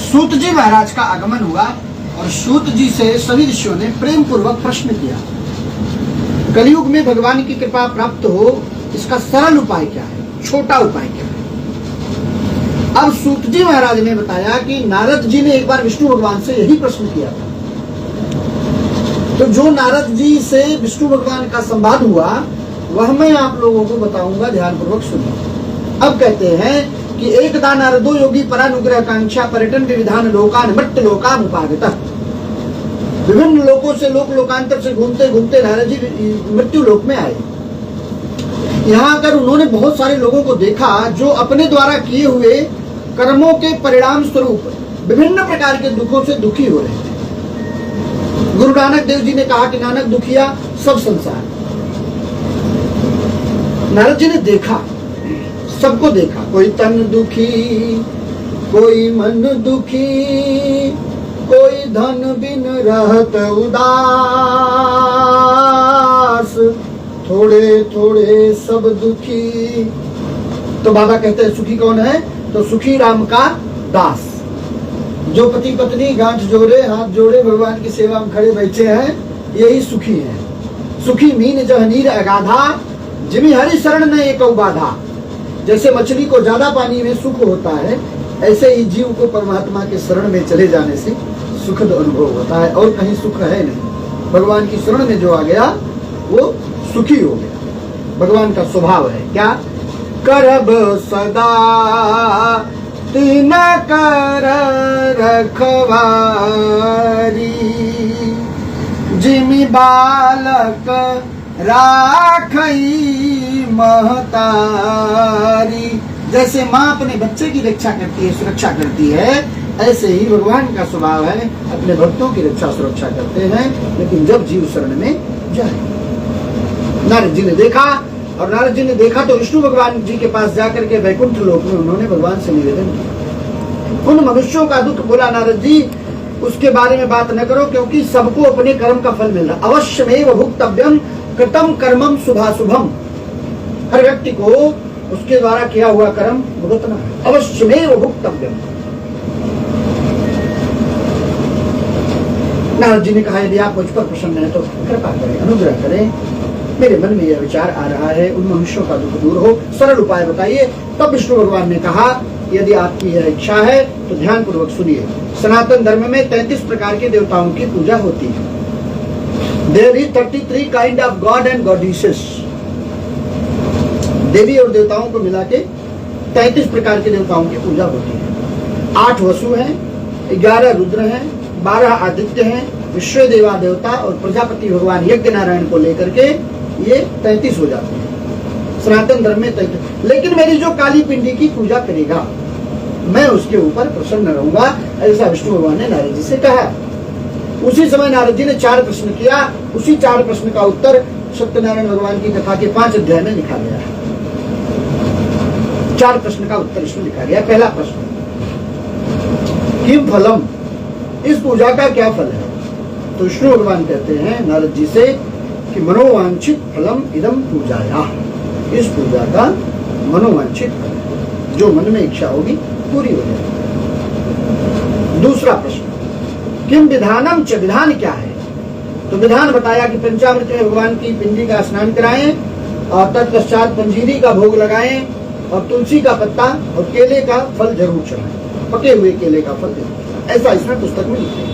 A: सूत जी महाराज का आगमन हुआ और सूत जी से सभी ऋषियों ने प्रेम पूर्वक प्रश्न किया, कलयुग में भगवान की कृपा प्राप्त हो इसका सरल उपाय क्या है, छोटा उपाय क्या है। अब सूत जी महाराज ने बताया कि नारद जी ने एक बार विष्णु भगवान से यही प्रश्न किया था। तो जो नारद जी से विष्णु भगवान का संवाद हुआ वह मैं आप लोगों को बताऊंगा, ध्यान पूर्वक सुनिए। अब कहते हैं कि एकदा नारदो योगी परानुग्रह कांक्षा पर्यटन विविधान लोकान मृत्य लोकाम उपागतः। विभिन्न लोकों से लोकांतर से घूमते घूमते नारद जी मृत्यु लोक में आए। यहाँ आकर उन्होंने बहुत सारे लोगों को देखा जो अपने द्वारा किए हुए कर्मों के परिणाम स्वरूप विभिन्न प्रकार के दुखों से दुखी हो रहे थे। गुरु नानक देव जी ने कहा कि नानक दुखिया सब संसार। नारद जी ने देखा, सबको देखा, कोई तन दुखी, कोई मन दुखी, कोई धन बिन रहत उदास, थोड़े थोड़े सब दुखी। तो बाबा कहते हैं सुखी कौन है? तो सुखी राम का दास, जो पति पत्नी गांठ जोड़े हाथ जोड़े भगवान की सेवा में खड़े बैठे हैं, यही सुखी है। सुखी मीन जह नीर अगाधा, जिमी हरि शरण न एक बाधा। जैसे मछली को ज्यादा पानी में सुख होता है, ऐसे ही जीव को परमात्मा के शरण में चले जाने से सुखद अनुभव होता है, और कहीं सुख है नहीं। भगवान की शरण में जो आ गया वो सुखी हो गया। भगवान का स्वभाव है क्या? करब सदा तीन कर रखवारी, जिमि बालक राखई महतारी। जैसे माँ अपने बच्चे की रक्षा करती है, सुरक्षा करती है, ऐसे ही भगवान का स्वभाव है, अपने भक्तों की रक्षा सुरक्षा करते हैं, लेकिन जब जीव शरण में जाए। नारद जी ने देखा, और नारद जी ने देखा तो विष्णु भगवान जी के पास जाकर के वैकुंठ लोक में उन्होंने भगवान से निवेदन किया। उन मनुष्यों का दुख बोला नारद जी, उसके बारे में बात न करो, क्योंकि सबको अपने कर्म का फल मिल रहा। अवश्यमेव भुक्तव्यम कृतम कर्मम शुभाशुभम। हर व्यक्ति को उसके द्वारा किया हुआ कर्म भुगतना है। अवश्यमेव भुक्तव्यम। नारद जी ने कहा, यदि आप मुझ पर प्रसन्न है तो कृपा करें, अनुग्रह करें, मेरे मन में यह विचार आ रहा है, उन मनुष्यों का दुख दूर हो, सरल उपाय बताइए। तब विष्णु भगवान ने कहा, यदि आपकी यह इच्छा है तो ध्यान पूर्वक सुनिए। सनातन धर्म में 33 प्रकार के देवताओं की पूजा होती है। There is 33 kind of God and goddesses. देवी और देवताओं को मिला के 33 प्रकार के देवताओं की पूजा होती है। 8 वसु हैं, 11 रुद्र हैं, 12 आदित्य हैं, विश्व देवा देवता और प्रजापति भगवान यज्ञ नारायण को लेकर के ये 33 हो जाते हैं सनातन धर्म में 33। लेकिन मेरी जो काली पिंडी की पूजा करेगा मैं उसके ऊपर प्रसन्न रहूंगा, ऐसा विष्णु भगवान ने नारद जी से कहा। उसी समय नारद जी ने 4 प्रश्न किया। उसी 4 प्रश्न का उत्तर सत्यनारायण भगवान की कथा के 5 अध्याय में लिखा गया है। 4 प्रश्न का उत्तर इसमें लिखा गया। पहला प्रश्न, किम फलम, इस पूजा का क्या फल है? तो विष्णु भगवान कहते हैं नारद जी से कि मनोवांछित फलम इदम पूजाया, इस पूजा का मनोवांछित फल, जो मन में इच्छा होगी पूरी हो जाएगी। दूसरा प्रश्न, किम विधानम च, विधान क्या है? तो विधान बताया कि पंचामृत में भगवान की पिंडी का स्नान कराएं और तत्पश्चात पंजीरी का भोग लगाएं और तुलसी का पत्ता और केले का फल जरूर चढ़ाएं, पके हुए केले का फल जरूर चढ़ाएं। ऐसा इसमें पुस्तक में लिखा है,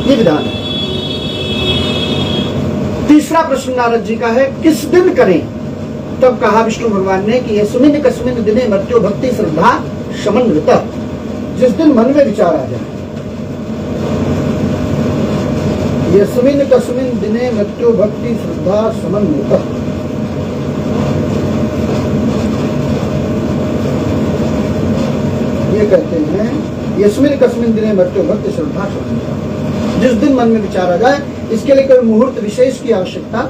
A: ये विधान है। तीसरा प्रश्न नारद जी का है, किस दिन करें? तब कहा विष्णु भगवान ने कि यस्मिन् कस्मिन् दिने मर्त्यो भक्ति श्रद्धा समन्वितः, जिस दिन मन में विचार आ जाए। यस्मिन् कस्मिन् दिने मर्त्यो भक्ति श्रद्धा समन्वितः, ये कहते हैं यस्मिन् कस्मिन् दिने मर्त्यो भक्ति श्रद्धा समन्वितः, जिस दिन मन में विचार आ जाए। इसके लिए कोई मुहूर्त विशेष की आवश्यकता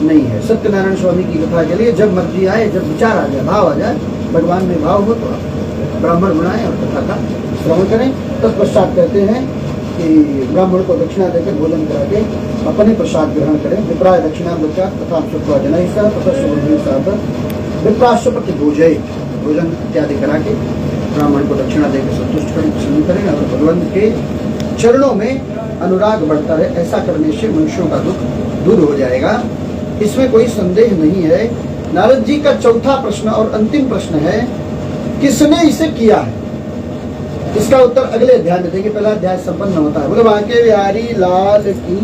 A: नहीं है। सत्यनारायण स्वामी की कथा के लिए जब मर्जी आए, जब विचार आ जाए, भाव आ जाए, भगवान में भाव हो तो आप ब्राह्मण बनाएं और कथा का श्रवण करें। तत्पश्चात कहते हैं कि ब्राह्मण को दक्षिणा देकर भोजन करा के अपने प्रसाद ग्रहण करें। विप्राय दक्षिणा बच्चा तथा सुखवा जनाई सा तथा विप्राश्य प्रति भोजय, भोजन इत्यादि करा के ब्राह्मण को दक्षिणा देकर संतुष्ट करें, प्रसन्न करें और भगवान के चरणों में अनुराग बढ़ता है। ऐसा करने से मनुष्यों का दुख दूर हो जाएगा, इसमें कोई संदेह नहीं है। नारद जी का चौथा प्रश्न और अंतिम प्रश्न है, किसने इसे किया है? इसका उत्तर अगले अध्याय में देंगे। पहला अध्याय संपन्न होता है। बोले बांके बिहारी लाल की।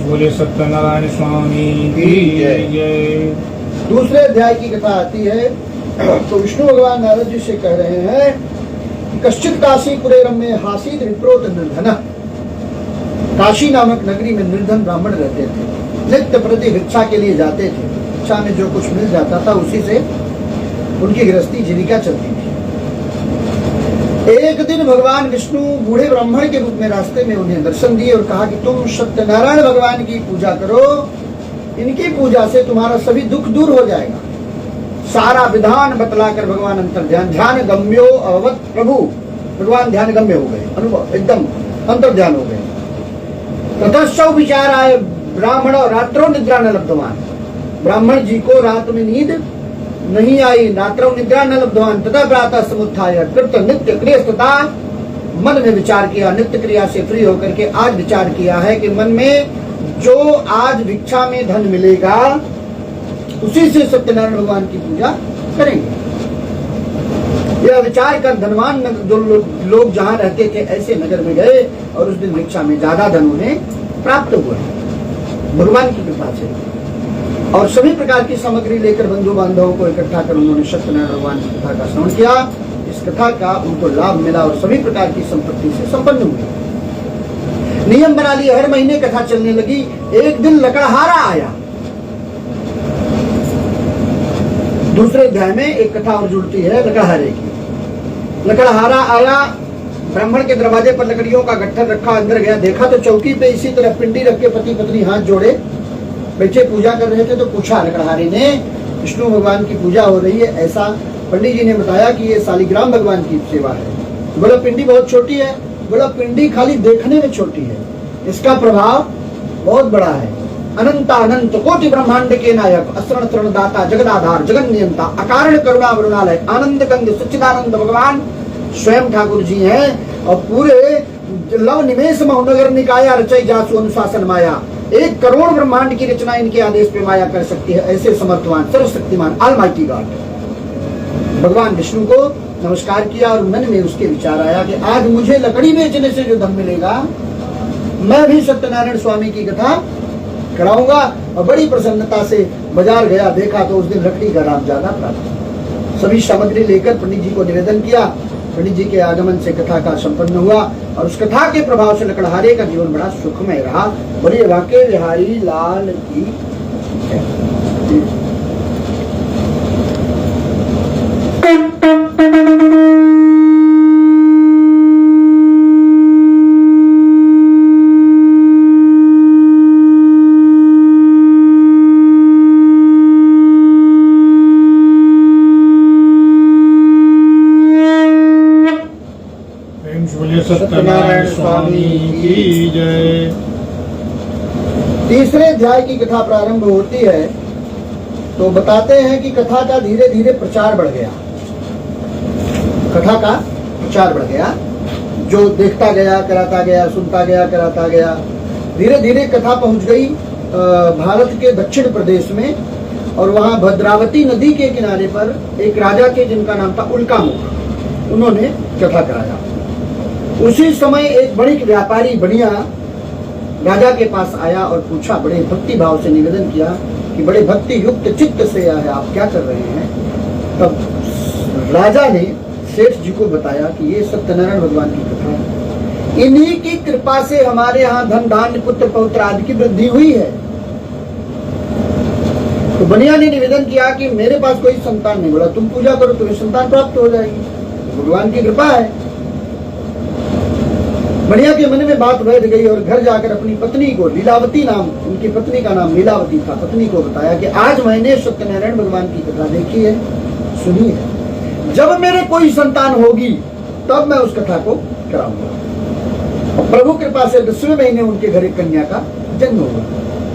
C: बोले सत्यनारायण स्वामी की जय।
A: दूसरे अध्याय की कथा आती है। तो विष्णु भगवान नारद जी से कह रहे हैं, कश्चित काशी पुरे रम्य हासीत विप्रोत निर्धन। काशी नामक नगरी में निर्धन ब्राह्मण रहते थे, नित्य प्रति भिक्षा के लिए जाते थे। भिक्षा में जो कुछ मिल जाता था उसी से उनकी गृहस्थी जीविका चलती थी। एक दिन भगवान विष्णु बूढ़े ब्राह्मण के रूप में रास्ते में उन्हें दर्शन दिए और कहा कि तुम सत्यनारायण भगवान की पूजा करो, इनकी पूजा से तुम्हारा सभी दुख दूर हो जाएगा। सारा विधान बतलाकर भगवान अंतर्ध्यान ध्यान गम्यो अवत प्रभु, भगवान ध्यान गम्य हो गए, अनुभव एकदम अंतर्ध्यान हो गए। ततश्चौ विचार आए ब्राह्मण रात्रो निद्रा न लब्धवान, ब्राह्मण जी को रात में नींद नहीं आई। रात्रो निद्रा न लब्धवान तथा प्रातः समुत्थाय कृत नित्य क्रियस्तता, मन में विचार किया, नित्य क्रिया से फ्री होकर के आज विचार किया है कि मन में जो आज भिक्षा में धन मिलेगा उसी से सत्यनारायण भगवान की पूजा करेंगे। यह विचार कर धनवान जो लोग जहाँ रहते थे ऐसे नगर में गए और उस दिन भिक्षा में ज्यादा धन उन्हें प्राप्त हुआ भगवान की कृपा से। और सभी प्रकार की सामग्री लेकर बंधु बांधवों को इकट्ठा कर उन्होंने सत्यनारायण भगवान की कथा का श्रवण किया। इस कथा का उनको लाभ मिला और सभी प्रकार की संपत्ति से संपन्न हुए। नियम बना लिया, हर महीने कथा चलने लगी। एक दिन लकड़हारा आया। दूसरे अध्याय में एक कथा और जुड़ती है लकड़हारे की। लकड़हारा आया, ब्राह्मण के दरवाजे पर लकड़ियों का गट्ठर रखा, अंदर गया, देखा तो चौकी पे इसी तरह पिंडी रख के पति पत्नी हाथ जोड़े बैठे पूजा कर रहे थे। तो पूछा लकड़हारे ने, विष्णु भगवान की पूजा हो रही है ऐसा? पंडित जी ने बताया कि ये शालिग्राम भगवान की सेवा है। बोला पिंडी बहुत छोटी है। बोला पिंडी खाली देखने में छोटी है, इसका प्रभाव बहुत बड़ा है। अनंत अनंत कोटि ब्रह्मांड के नायक, असरण तरण दाता, जगदाधार, जगन नियंता, अकारण करुणा वरुणालय, आनंद कंद सच्चिदानंद भगवान स्वयं ठाकुर जी हैं। और पूरे लव निमेष नगर निकाया रचय जासु अनुशासन माया, 1 करोड़ ब्रह्मांड की रचना इनके आदेश पे माया कर सकती है। ऐसे समर्थवान सर्वशक्तिमान ऑलमाइटी गॉड। भगवान विष्णु को नमस्कार किया और मन में उसके विचार आया कि आज मुझे लकड़ी बेचने से जो धन मिलेगा मैं भी सत्यनारायण स्वामी की कथा कराऊंगा। और बड़ी प्रसन्नता से बाजार गया, देखा तो उस दिन लकड़ी का दाम ज्यादा प्राप्त। सभी सामग्री लेकर पंडित जी को निवेदन किया। पंडित जी के आगमन से कथा का संपन्न हुआ और उस कथा के प्रभाव से लकड़हारे का जीवन बड़ा सुखमय रहा। बोलिए वाके बिहारी लाल की जय।
C: सत्यनारायण स्वामी की जय।
A: तीसरे अध्याय की कथा प्रारंभ होती है तो बताते हैं कि कथा का धीरे धीरे प्रचार बढ़ गया। कथा का प्रचार बढ़ गया, जो देखता गया कराता गया, सुनता गया कराता गया। धीरे धीरे कथा पहुंच गई भारत के दक्षिण प्रदेश में, और वहां भद्रावती नदी के किनारे पर एक राजा के जिनका नाम था उल्कामुख, उन्होंने कथा कराया। उसी समय एक बड़िक व्यापारी बढ़िया राजा के पास आया और पूछा, बड़े भक्ति भाव से निवेदन किया कि बड़े भक्ति युक्त चित्त से आया, आप क्या कर रहे हैं। तब राजा ने सेठ जी को बताया कि ये सत्यनारायण भगवान की कथा है, इन्हीं की कृपा से हमारे यहाँ धन धान्य पुत्र पौत्र आदि की वृद्धि हुई है। तो बनिया ने निवेदन किया कि मेरे पास कोई संतान नहीं। बोला, तुम पूजा करो, तुम्हें संतान प्राप्त हो जाएगी, भगवान की कृपा है। बढ़िया के मन में बात बैठ गई और घर जाकर अपनी पत्नी को, लीलावती नाम, उनकी पत्नी का नाम लीलावती था, पत्नी को बताया कि आज मैंने सत्यनारायण भगवान की कथा देखी है, सुनी है। जब मेरे कोई संतान होगी तब मैं उस कथा को कराऊंगा। और प्रभु कृपा से 10वें महीने उनके घर एक कन्या का जन्म हुआ।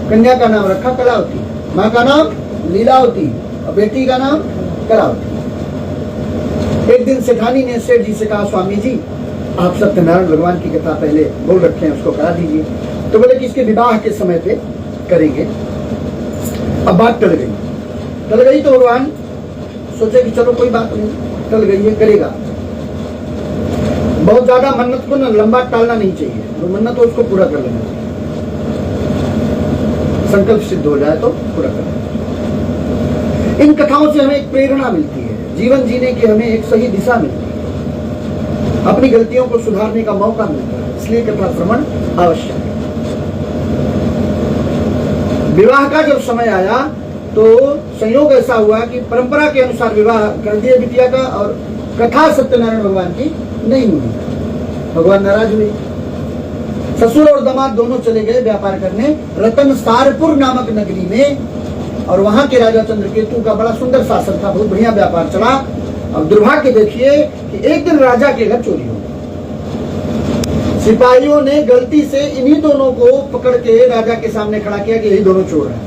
A: कन्या का नाम रखा कलावती, माँ का नाम लीलावती और बेटी का नाम कलावती। एक दिन सेठानी ने सेठ जी से कहा, स्वामी जी आप सत्यनारायण भगवान की कथा पहले बोल रखे हैं, उसको करा दीजिए। तो बोले कि इसके विवाह के समय पे करेंगे। अब बात टल गई तो भगवान सोचे कि चलो कोई बात नहीं, टल गई है, करेगा। बहुत ज्यादा मन्नत को ना लंबा टालना नहीं चाहिए, वो मन्नत हो उसको पूरा कर लेना चाहिए। संकल्प सिद्ध हो जाए तो पूरा कर लेना। इन कथाओं से हमें एक प्रेरणा मिलती है, जीवन जीने की हमें एक सही दिशा मिलती है, अपनी गलतियों को सुधारने का मौका मिलता है। इसलिए कथा श्रवण आवश्यक है। विवाह का जब समय आया तो संयोग ऐसा हुआ कि परंपरा के अनुसार विवाह कर दिया बिटिया का, और कथा सत्यनारायण भगवान की नहीं हुई। भगवान नाराज हुए। ससुर और दामाद दोनों चले गए व्यापार करने रतनसारपुर नामक नगरी में, और वहां के राजा चंद्रकेतु का बड़ा सुंदर शासन था, बहुत बढ़िया व्यापार चला। अब दुर्भाग्य देखिए कि एक दिन राजा के घर चोरी हो गई। सिपाहियों ने गलती से इन्हीं दोनों को पकड़ के राजा के सामने खड़ा किया कि यही दोनों चोर हैं।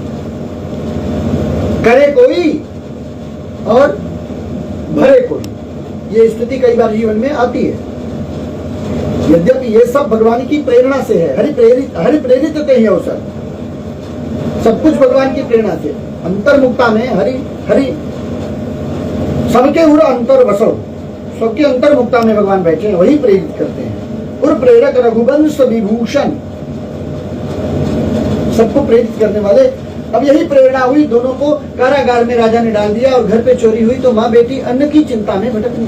A: करे कोई और भरे कोई, ये स्थिति कई बार जीवन में आती है। यद्यपि ये सब भगवान की प्रेरणा से है, हरि प्रेरित ही है वो सब कुछ भगवान की प्रेरणा से। अंतर्मुक्ता में हरि सबके उड़ अंतर वसो, सबके अंतर्मुक्ता में भगवान बैठे हैं, वही प्रेरित करते हैं। और प्रेरक रघुवंश विभूषण, सबको प्रेरित करने वाले। अब यही प्रेरणा हुई, दोनों को कारागार में राजा ने डाल दिया और घर पे चोरी हुई तो माँ बेटी अन्न की चिंता में भटकनी।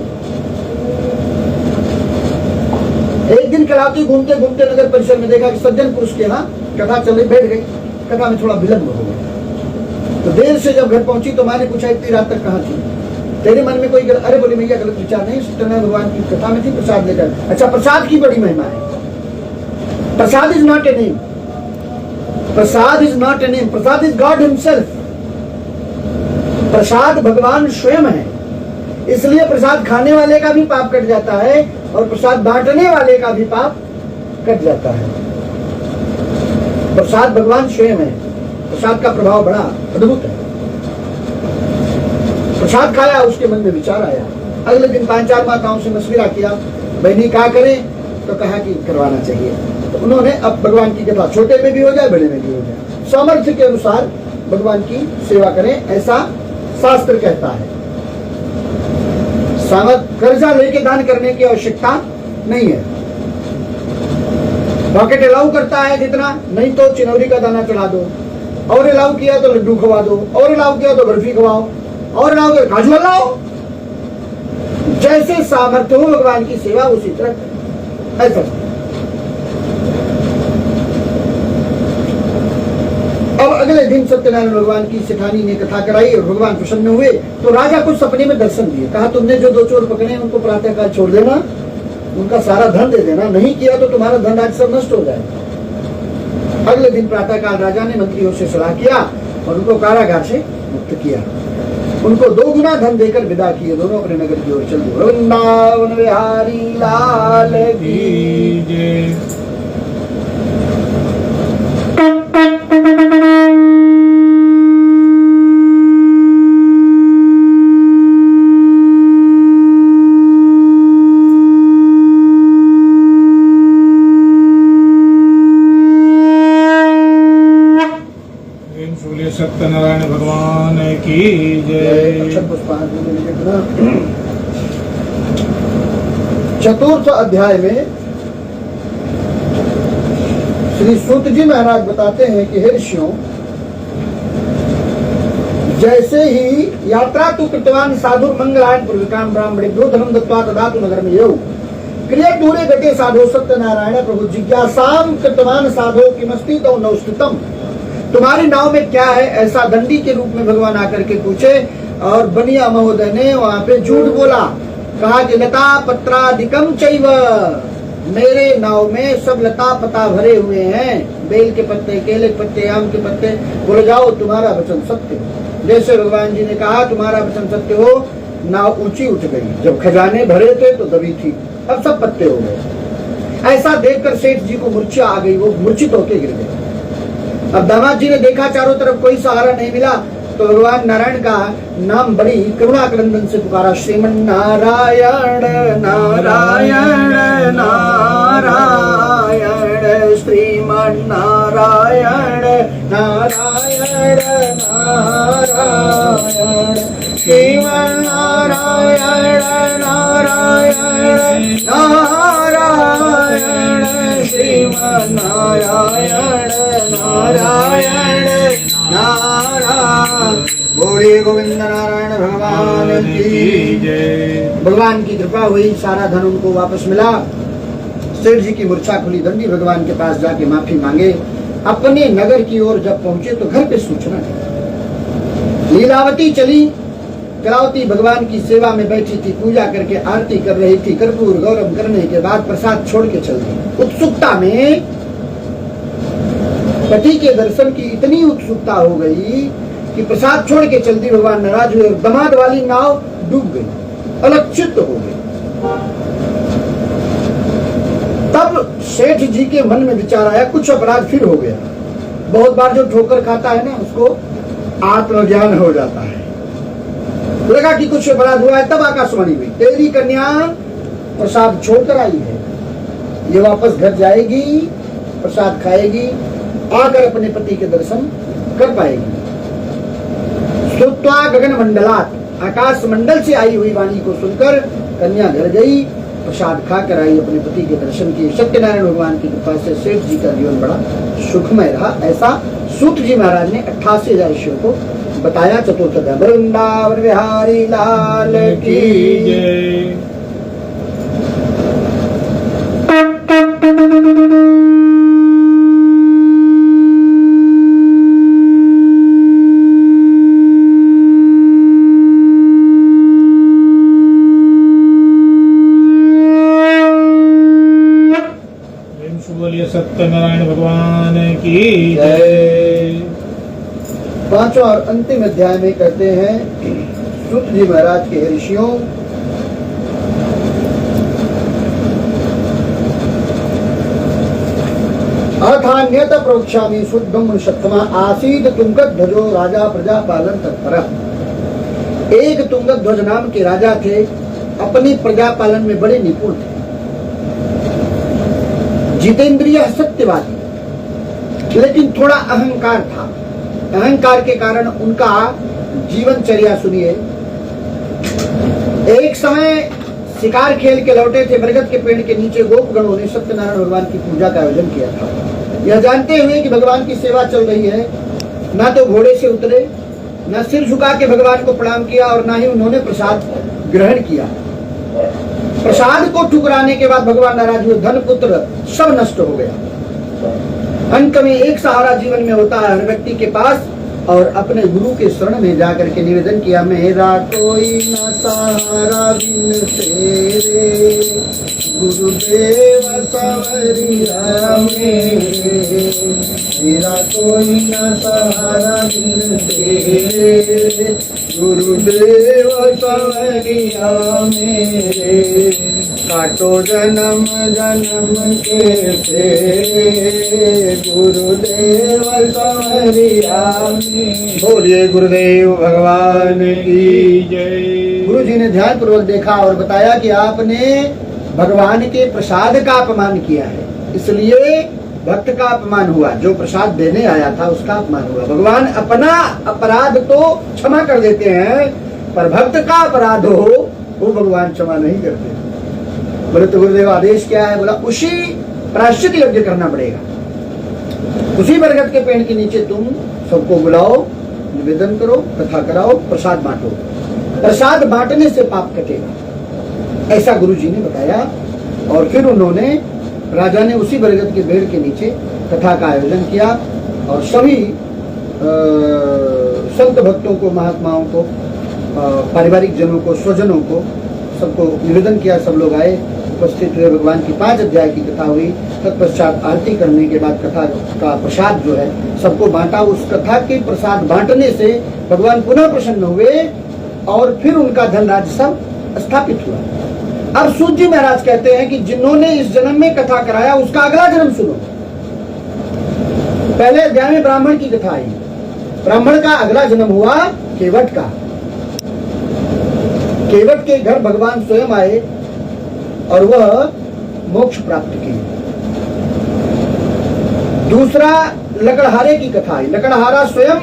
A: एक दिन कलावती घूमते घूमते नगर परिसर में देखा कि सज्जन पुरुष के यहाँ कथा चले, बैठ गई। कथा में थोड़ा विलंब हो गया तो देर से जब घर पहुंची तो माँ ने पूछा, इतनी रात तक कहाँ थी? तेरे मन में कोई अरे बोली मैया गलत विचार नहीं, सत्यनारायण भगवान की कथा में थी, प्रसाद लेकर। अच्छा, प्रसाद की बड़ी महिमा है। Prasad is not a name, prasad is not a name, prasad is God himself. Prasad भगवान स्वयं है, इसलिए प्रसाद खाने वाले का भी पाप कट जाता है और प्रसाद बांटने वाले का भी पाप कट जाता है। प्रसाद भगवान स्वयं है, प्रसाद का प्रभाव बड़ा अद्भुत है। प्रसाद खाया, उसके मन में विचार आया। अगले दिन 5-4 माताओं से मशविरा किया, बहनी क्या करें? तो कहा कि करवाना चाहिए। तो उन्होंने अब भगवान की कथा छोटे में भी हो जाए बड़े में भी हो जाए, सामर्थ्य के अनुसार भगवान की सेवा करें, ऐसा शास्त्र कहता है। कर्जा लेके दान करने की आवश्यकता नहीं है। पॉकेट अलाउ करता है जितना, नहीं तो चिनौरी का दाना चढ़ा दो, और अलाउ किया तो लड्डू खवा दो, और अलाउ किया तो बर्फी खवाओ, और अलाउ किया काजू लाओ। जैसे सामर्थ्य हो भगवान की सेवा उसी तरह ऐसा। अब अगले दिन सत्यनारायण भगवान की सेठानी ने कथा कराई और भगवान प्रसन्न हुए तो राजा को सपने में दर्शन दिए। कहा, तुमने जो 2 चोर पकड़े उनको प्रातःकाल छोड़ देना, उनका सारा धन दे देना, नहीं किया तो तुम्हारा धन आज सब नष्ट हो जाएगा। अगले दिन प्रातःकाल राजा ने मंत्रियों से सलाह किया और उनको कारागार से मुक्त किया। उनको 2 गुना धन देकर विदा किए। दोनों अपने नगर की ओर चल दिए। वृंदावन बिहारी लाल की
C: जय। सत्यनारायण भगवान की जय।
A: अक्षर पुष्पांजलि लिखना। चतुर्थ अध्याय में श्री सूत जी महाराज बताते हैं कि हे ऋषियों, जैसे ही यात्रा तु कृतवान साधु मंगलायन पुरविकाम ब्राह्मणेभ्यो धर्म दत्त्वा ददातु नगर में यौ क्रिया दूरे गते साधो सत्यनारायण प्रभु जिज्ञासाम कृतवान साधो किमस्ति तौ नौस्थितम। तुम्हारी नाव में क्या है, ऐसा दंडी के रूप में भगवान आकर के पूछे। और बनिया महोदय ने वहां पे झूठ बोला, कहा कि लता पत्रादिकम चैव, मेरे नाव में सब लता पता भरे हुए हैं, बेल के पत्ते, केले के पत्ते, आम के पत्ते। बोले जाओ तुम्हारा वचन सत्य हो। जैसे भगवान जी ने कहा तुम्हारा वचन सत्य हो, नाव ऊंची उठ गई। जब खजाने भरे थे तो दबी थी, अब सब पत्ते हो गए। ऐसा देखकर सेठ जी को मूर्छा आ गई, वो मूर्छित होकर गिर गए। अब दामाद जी ने देखा चारों तरफ कोई सहारा नहीं मिला, तो भगवान नारायण का नाम बड़ी करुणा क्रंदन से पुकारा, श्रीमन नारायण नारायण नारायण, श्रीमन नारायण नारायण नारायण, श्रीमन नारायण नारायण नारायण, श्रीमन नारायण नारायण नारायण। बोले गोविंद नारायण भगवान की जय। भगवान की कृपा हुई, सारा धन उनको वापस मिला। सेठ जी की मूर्छा खुली। दंडी भगवान के पास जाके माफी मांगे। अपने नगर की ओर जब पहुंचे तो घर पे सूचना दी। लीलावती चली। कलावती भगवान की सेवा में बैठी थी, पूजा करके आरती कर रही थी। कर्पूर गौरव करने के बाद प्रसाद छोड़ के चल गई। उत्सुकता में पति के दर्शन की इतनी उत्सुकता हो गई कि प्रसाद छोड़ के चलती। भगवान नाराज हुए और दमाद वाली नाव डूब गई, अलक्षित हो गई। तब सेठ जी के मन में विचार आया, कुछ अपराध फिर हो गया। बहुत बार जो ठोकर खाता है ना, उसको आत्मज्ञान हो जाता है। लगा कि कुछ अपराध हुआ है। तब आकाशवाणी हुई, तेरी कन्या प्रसाद छोड़कर आई है, ये वापस घर जाएगी, प्रसाद खाएगी, आकर अपने पति के दर्शन कर पाएगी। श्रुत्वा गगन मंडलात, आकाश मंडल से आई हुई वाणी को सुनकर कन्या घर गई, प्रसाद खाकर आई, अपने पति के दर्शन किए। सत्यनारायण भगवान की कृपा से सेठ जी का जीवन बड़ा सुखमय रहा। ऐसा सूत जी महाराज ने 88,000 ऋषियों को बताया। चतुर्थ अध्याय। वृंदावन बिहारी लाल की जय।
C: सत्यनारायण भगवान की जय।
A: पांचवा और अंतिम अध्याय में कहते हैं, सूत जी महाराज के ऋषियों, अथान्यत प्रोक्षामि शुद्धम शतमा आसीद तुंगत ध्वजो राजा प्रजा पालन तत्पर। एक तुंगत ध्वज नाम के राजा थे, अपनी प्रजा पालन में बड़े निपुण थे, जितेंद्रिय सत्यवादी, लेकिन थोड़ा अहंकार था। अहंकार के कारण उनका जीवनचर्या सुनिए। एक समय शिकार खेल के लौटे थे, बरगद के पेड़ के नीचे गोपगणों ने सत्यनारायण भगवान की पूजा का आयोजन किया था। यह जानते हुए कि भगवान की सेवा चल रही है, ना तो घोड़े से उतरे, न सिर झुका के भगवान को प्रणाम किया, और ना ही उन्होंने प्रसाद ग्रहण किया। प्रसाद को ठुकराने के बाद भगवान नाराज हुए, धन पुत्र सब नष्ट हो गया। अंत में एक सहारा जीवन में होता है हर व्यक्ति के पास, और अपने गुरु के शरण में जाकर के निवेदन किया, मेरा कोई न सहारा बिन तेरे, गुरुदेव सवरिया मेरे। मेरा कोई न सहारा बिन तेरे, गुरुदेव सवरिया मेरे, काटो जन्म जन्म के फेरे, गुरुदेव सवरिया मेरे। बोलिए गुरुदेव भगवान की जय। गुरु जी ने ध्यान पूर्वक देखा और बताया कि आपने भगवान के प्रसाद का अपमान किया है, इसलिए भक्त का अपमान हुआ। जो प्रसाद देने आया था उसका अपमान हुआ। भगवान अपना अपराध तो क्षमा कर देते हैं, पर भक्त का अपराध हो वो भगवान क्षमा नहीं करते। बोले तो गुरुदेव आदेश क्या है? बोला उसी प्रायश्चित यज्ञ करना पड़ेगा। उसी बरगद के पेड़ के नीचे तुम सबको बुलाओ, निवेदन करो, कथा कराओ, प्रसाद बांटो। प्रसाद बांटने से पाप कटेगा, ऐसा गुरु जी ने बताया। और फिर उन्होंने, राजा ने उसी बरगद के पेड़ के नीचे कथा का आयोजन किया और सभी संत भक्तों को, महात्माओं को, पारिवारिक जनों को, स्वजनों को, सबको निवेदन किया। सब लोग आए, उपस्थित हुए। भगवान की 5 अध्याय की कथा हुई। तत्पश्चात आरती करने के बाद कथा का प्रसाद जो है सबको बांटा। उस कथा के प्रसाद बांटने से भगवान पुनः प्रसन्न हुए और फिर उनका धनराज सब स्थापित हुआ। अब सूत जी महाराज कहते हैं कि जिन्होंने इस जन्म में कथा कराया उसका अगला जन्म सुनो। पहले अध्याय में ब्राह्मण की कथा आई। ब्राह्मण का अगला जन्म हुआ केवट का। केवट के घर भगवान स्वयं आए और वह मोक्ष प्राप्त किए। दूसरा लकड़हारे की कथा आई। लकड़हारा स्वयं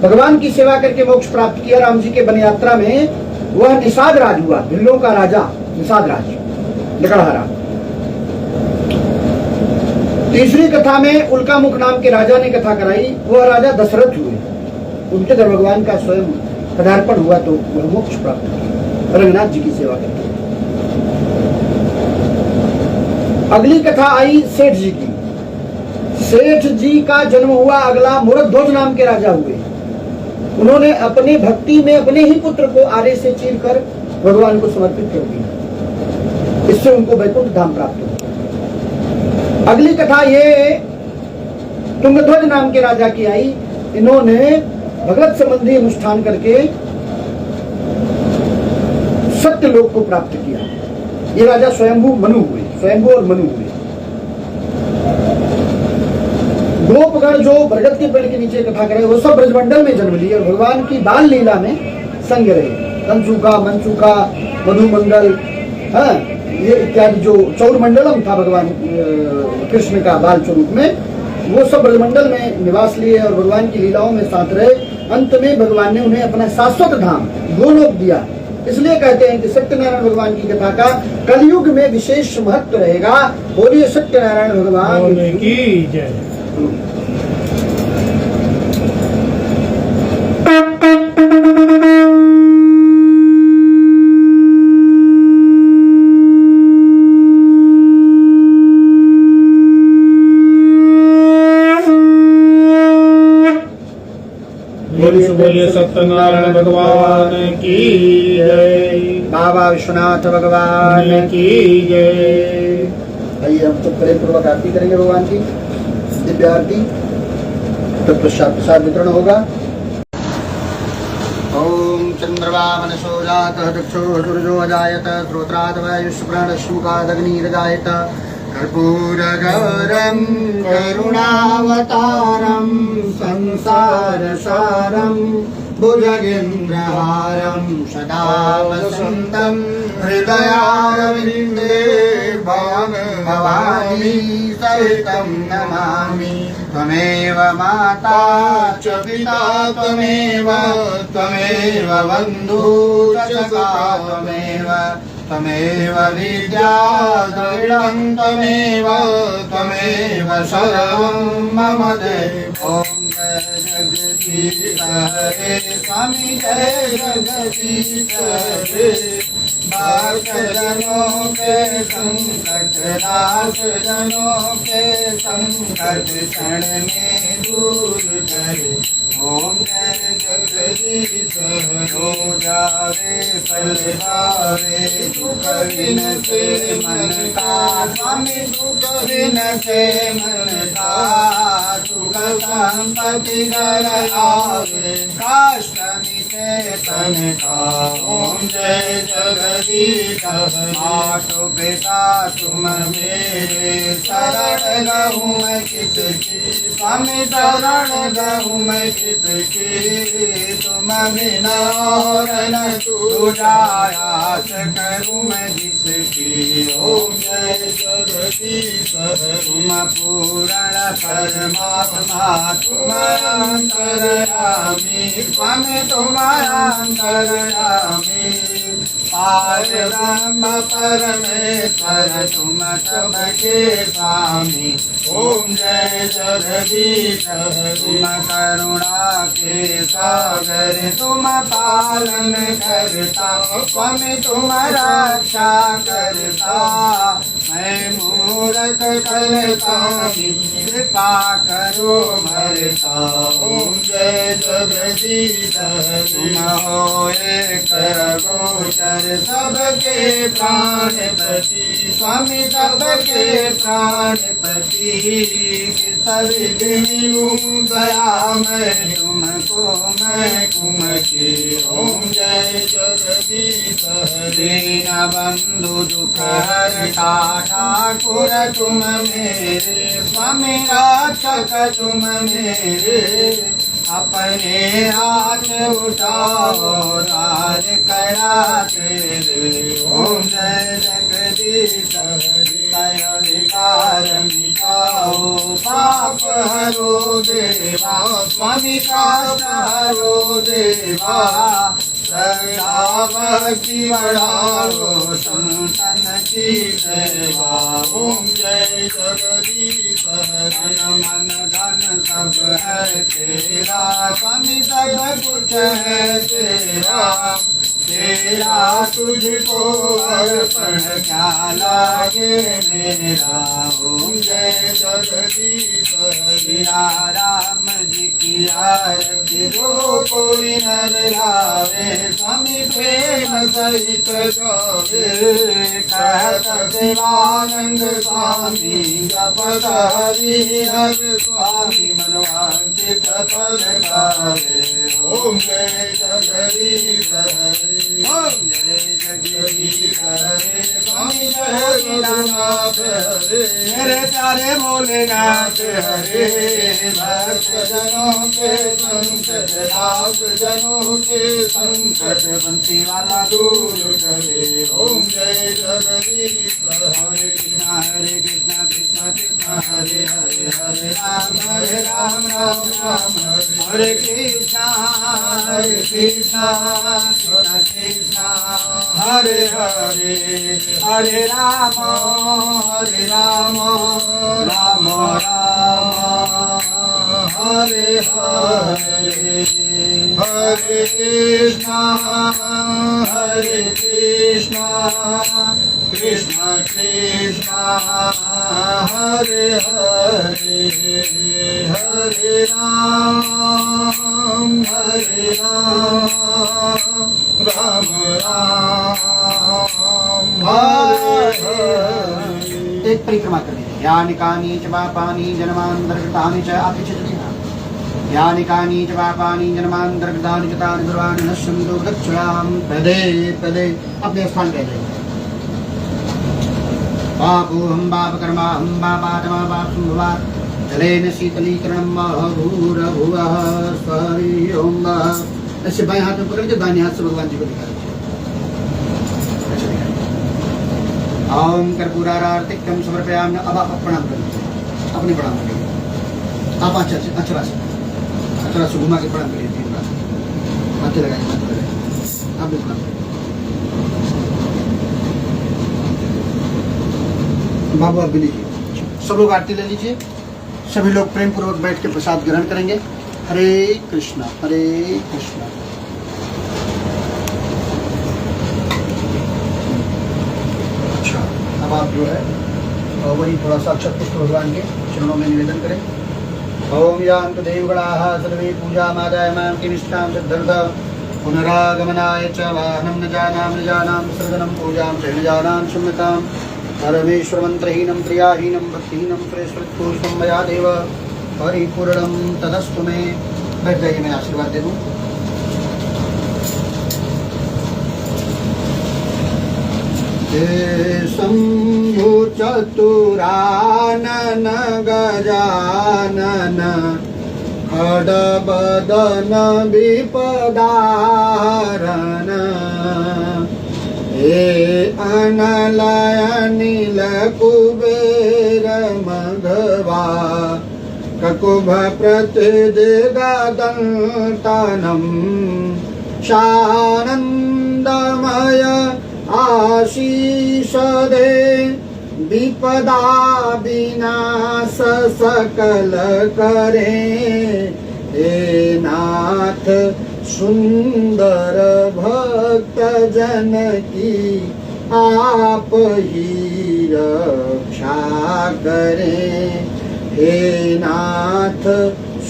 A: भगवान की सेवा करके मोक्ष प्राप्त किया। राम जी के वन यात्रा में वह निषाद राज हुआ, भिल्लों का राजा निषाद राज, लकड़हारा। तीसरी कथा में उल्कामुख नाम के राजा ने कथा कराई। वह राजा दशरथ हुए, उनके घर भगवान का स्वयं पदार्पण हुआ तो वह मोक्ष प्राप्त किया रंगनाथ जी की सेवा करके। अगली कथा आई सेठ जी की। सेठ जी का जन्म हुआ अगला मूरध्वज नाम के राजा हुए। उन्होंने अपनी भक्ति में अपने ही पुत्र को आरे से चीरकर भगवान को समर्पित कर दिया। इससे उनको वैकुंठ धाम प्राप्त हुआ। अगली कथा ये तुंगध्वज नाम के राजा की आई। इन्होंने भगवत संबंधी अनुष्ठान करके सत्य लोक को प्राप्त किया। ये राजा स्वयंभू मनु हुए, स्वयंभू और मनु हुए। गोपगण जो बरगद के पेड़ के नीचे कथा करे वो सब ब्रजमंडल में जन्म लिए और भगवान की बाल लीला में संग रहे। कंसुका, मनसुका, मधुमंगल, ये इत्यादि जो चौरमंडलम था भगवान कृष्ण का बाल स्वरूप में, वो सब ब्रजमंडल में निवास लिए और भगवान की लीलाओं में साथ रहे। अंत में भगवान ने उन्हें अपना शाश्वत धाम गोलोक दिया। इसलिए कहते हैं कि सत्यनारायण भगवान की कथा का कलयुग में विशेष महत्व रहेगा। बोलिए सत्यनारायण भगवान
C: की जय। बोलिए सत्यनारायण भगवान की जय।
A: बाबा विश्वनाथ भगवान
C: की जय।
A: आइए हम तो प्रेम पूर्वक आरती करेंगे भगवान की दिव्य आरती। तत्पश्चात प्रसाद वितरण होगा। ओम चंद्रमा मनसो जातः दक्षो सूर्यो अजायत श्रोत्रात् वायुष्प्राणश्मुखादग्निरजायत कर्पूरगौरं करुणावतारं संसारसारं भुजगेन्द्रहारं सदा वसन्तं हृदयारविन्दे भवानी सहितं नमामि। त्वमेव माता च पिता त्वमेव बन्धु च सखा त्वमेव विद्या द्रविणं त्वमेव सर्वं मम देव। ॐ जय जगदीश हरे स्वामी जय जगदीश हरे। भक्तजनों के संकट नाश, जनों के संकट क्षण में दूर करे। ओम जय जगदीश हो जावे फल पावे दुख बिन से मन का। स्वामी दुख बिन से मन का सुख संपत्ति घर आवे। काष्टमी से तन का। ओम जय जगदीश हरे। मातो पिता तुम मेरे, शरण लहूँ मैं किसकी, स्वामी शरण लहूँ मैं किसकी, तुम बिना और न दूजायास करूँ मैं जिसकी। ओम जय जगदीश हरे। तुम पूर्ण परमात्मा, तुम अंतर्यामी, स्वामी तुम अंतर्यामी, पार ब्रह्म परमेश्वर तुम सबके स्वामी। ओम जय जगदीश हरे। तुम करुणा के सागर, तुम पालन करता, स्वामी तुम रक्षा करता, मैं मूरख कलकामी, कृपा करो भरता। ओम जय जगदीश हरे। तुम हो एक गोचर, सबके प्राणपति, स्वामी सबके प्राणपति, कृतविधि मिलूं दया मैं तुमको मैं कुमति। ओम जय जगदीश हरे। दीन बंधु दुख हरता, ठाकुर तुम मेरे, स्वामी रक्षक तुम मेरे, अपने हाथ उठाओ राज करा तेरे। ओम जय जगदीश हरे। अधिकार मिटाओ, पाप हरो देवा, स्वामी का हरो देवा, श्रद्धा भक्ति बढ़ाओ, संतन की सेवा। ओम जय जगदीश हरे। मन धन सब है तेरा, स्वामी सब कुछ है तेरा, तेरा तुझको अर्पण क्या लागे मेरा। ओम जय जगदीश हरे। राम जी की आरती जो कोई नर लावे, स्वामी प्रेम सहित गावे, कहत शिवानंद स्वामी जपत हरि हर स्वामी, मनवांछित फल पावे। ओम जय जगदीश हरे। ओम जय जगदीश हरे। स्वामी जय भोलेनाथ हरे। मेरे प्यारे भोलेनाथ हरे। भक्त जनों के संकट, दास जनों के संकट, बंसी वाला दूर करे। ओम जय जगदीश हरे। कृष्ण कृष्ण कृष्ण हरे हरे, हरे राम राम राम हरे कृष्ण कृष्ण कृष्ण हरे हरे, हरे राम राम राम हरे हरे, हरे कृष्ण कृष्ण कृष्ण हरे हरे, हरे राम राम राम हरे हरे। एक परिक्रमा करनी है। यानि कानि च पापानि जन्मान्तर्गतानि च अपिचरिता, यानि कानि च पापानि जन्मान्तर्गतानि च तानि सर्वाणि नश्यन्तो दक्षयां पदे पदे। अपने स्थान पे जाइए। पापोऽहं पापकर्माहं पापात्मा पापसंभवात्, जलेन शीतलीकरणं भूरभुवः स्वः। ओम ऐसे बाएं हाथ में पकड़ के दाहिने हाथ से भगवान जी को दिखा दीजिए। ओम कर्पूरारार्तिकं समर्पयामि। अब आप प्रणाम कर लीजिए, अपने प्रणाम करिए। आप अक्षरा से घुमा के प्रणाम करिए। 3 बार हाथ लगाइए, आप भी प्रणाम करिए। बाबू आप भी लीजिए। सब लोग आरती ले लीजिए। सभी लोग प्रेम पूर्वक बैठ के प्रसाद ग्रहण करेंगे। हरे कृष्णा हरे कृष्णा। अच्छा, अब आप जो है वही थोड़ा सा अक्षत पुष्प भगवान के चरणों में निवेदन करें। ओम यान्तु देवगणाः सर्वे पूजामादाय मां किनिष्ठां सिद्धर्थं, पुनरागमनाय च वाहनं न जानां सृजनं पूजां च न जानां शून्यतां, परमेश्वर मंत्रहीनं क्रियाहीनं भक्तिहीनं सुरेश्वरपुरुषं मया देव परिपूर्णं तदस्तु मे। बैठ जाइए, मैं आशीर्वाद दे दूँ। हे शंभु चतुरानन गजानन खडबदन विपदाहरण हे अनलय नील कुबेर मघवा ककुभ प्रतिदिगदन्तनं शानन्दमय आशीष दे विपदा विनाश सकल करे हे नाथ सुंदर भक्त जन की आप ही रक्षा करें हे नाथ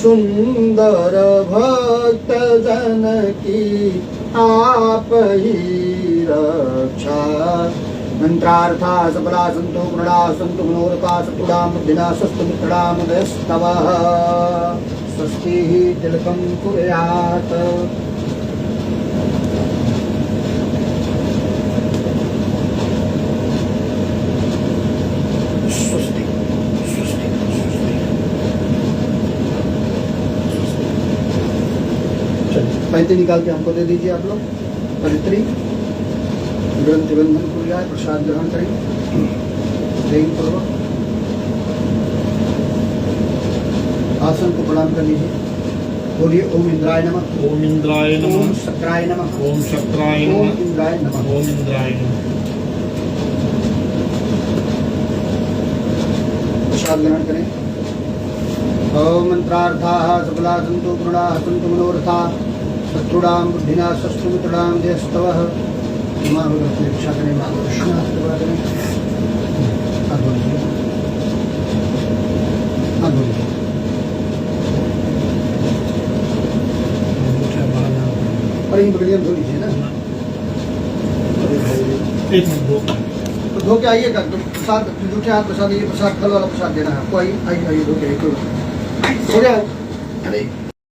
A: सुंदर भक्त जन की आप ही रक्षा मंत्रार्था सबला संतो गुणा संतो मनोरथा सतुडाम बुद्धिना सस्तु मित्राम दस्तवः स्वस्ति तिलकं कुर्यात् स्वस्ति स्वस्ति चलिए पैंती निकाल के हमको दे दीजिए आप लोग पवित्री ग्रंथ बंधन खुल जाए प्रसाद ग्रहण करें प्रेम पूर्वक आसन को प्रणाम कर लीजिए बोलिए ओम इंद्राय नमः
C: ओम इंद्राय
A: ओम
C: नमः
A: शक्राय नमः
C: ओम शक्राय
A: ओम
C: नमः
A: इंद्राय नमः
C: ओम इंद्राय नमः
A: प्रसाद ग्रहण करें ओम मंत्रार्थाः सबला सन्तु गुणाः सन्तु मनोरथा शत्रुणां बुद्धिना शस्तु मित्राणां जयस्तवः माँ भगवती रक्षा करें माँ कृष्ण सेवा करें हाथ बोलिए हाथ बोलिए और इन बढ़िया धो लीजिए ना
C: एक मिनट रुको।
A: तो धो के आइएगा तो प्रसाद जूठे हाथ प्रसाद ये प्रसाद फल वाला प्रसाद देना है आपको आइए आइए आइए धो के आइए हो जाओ अरे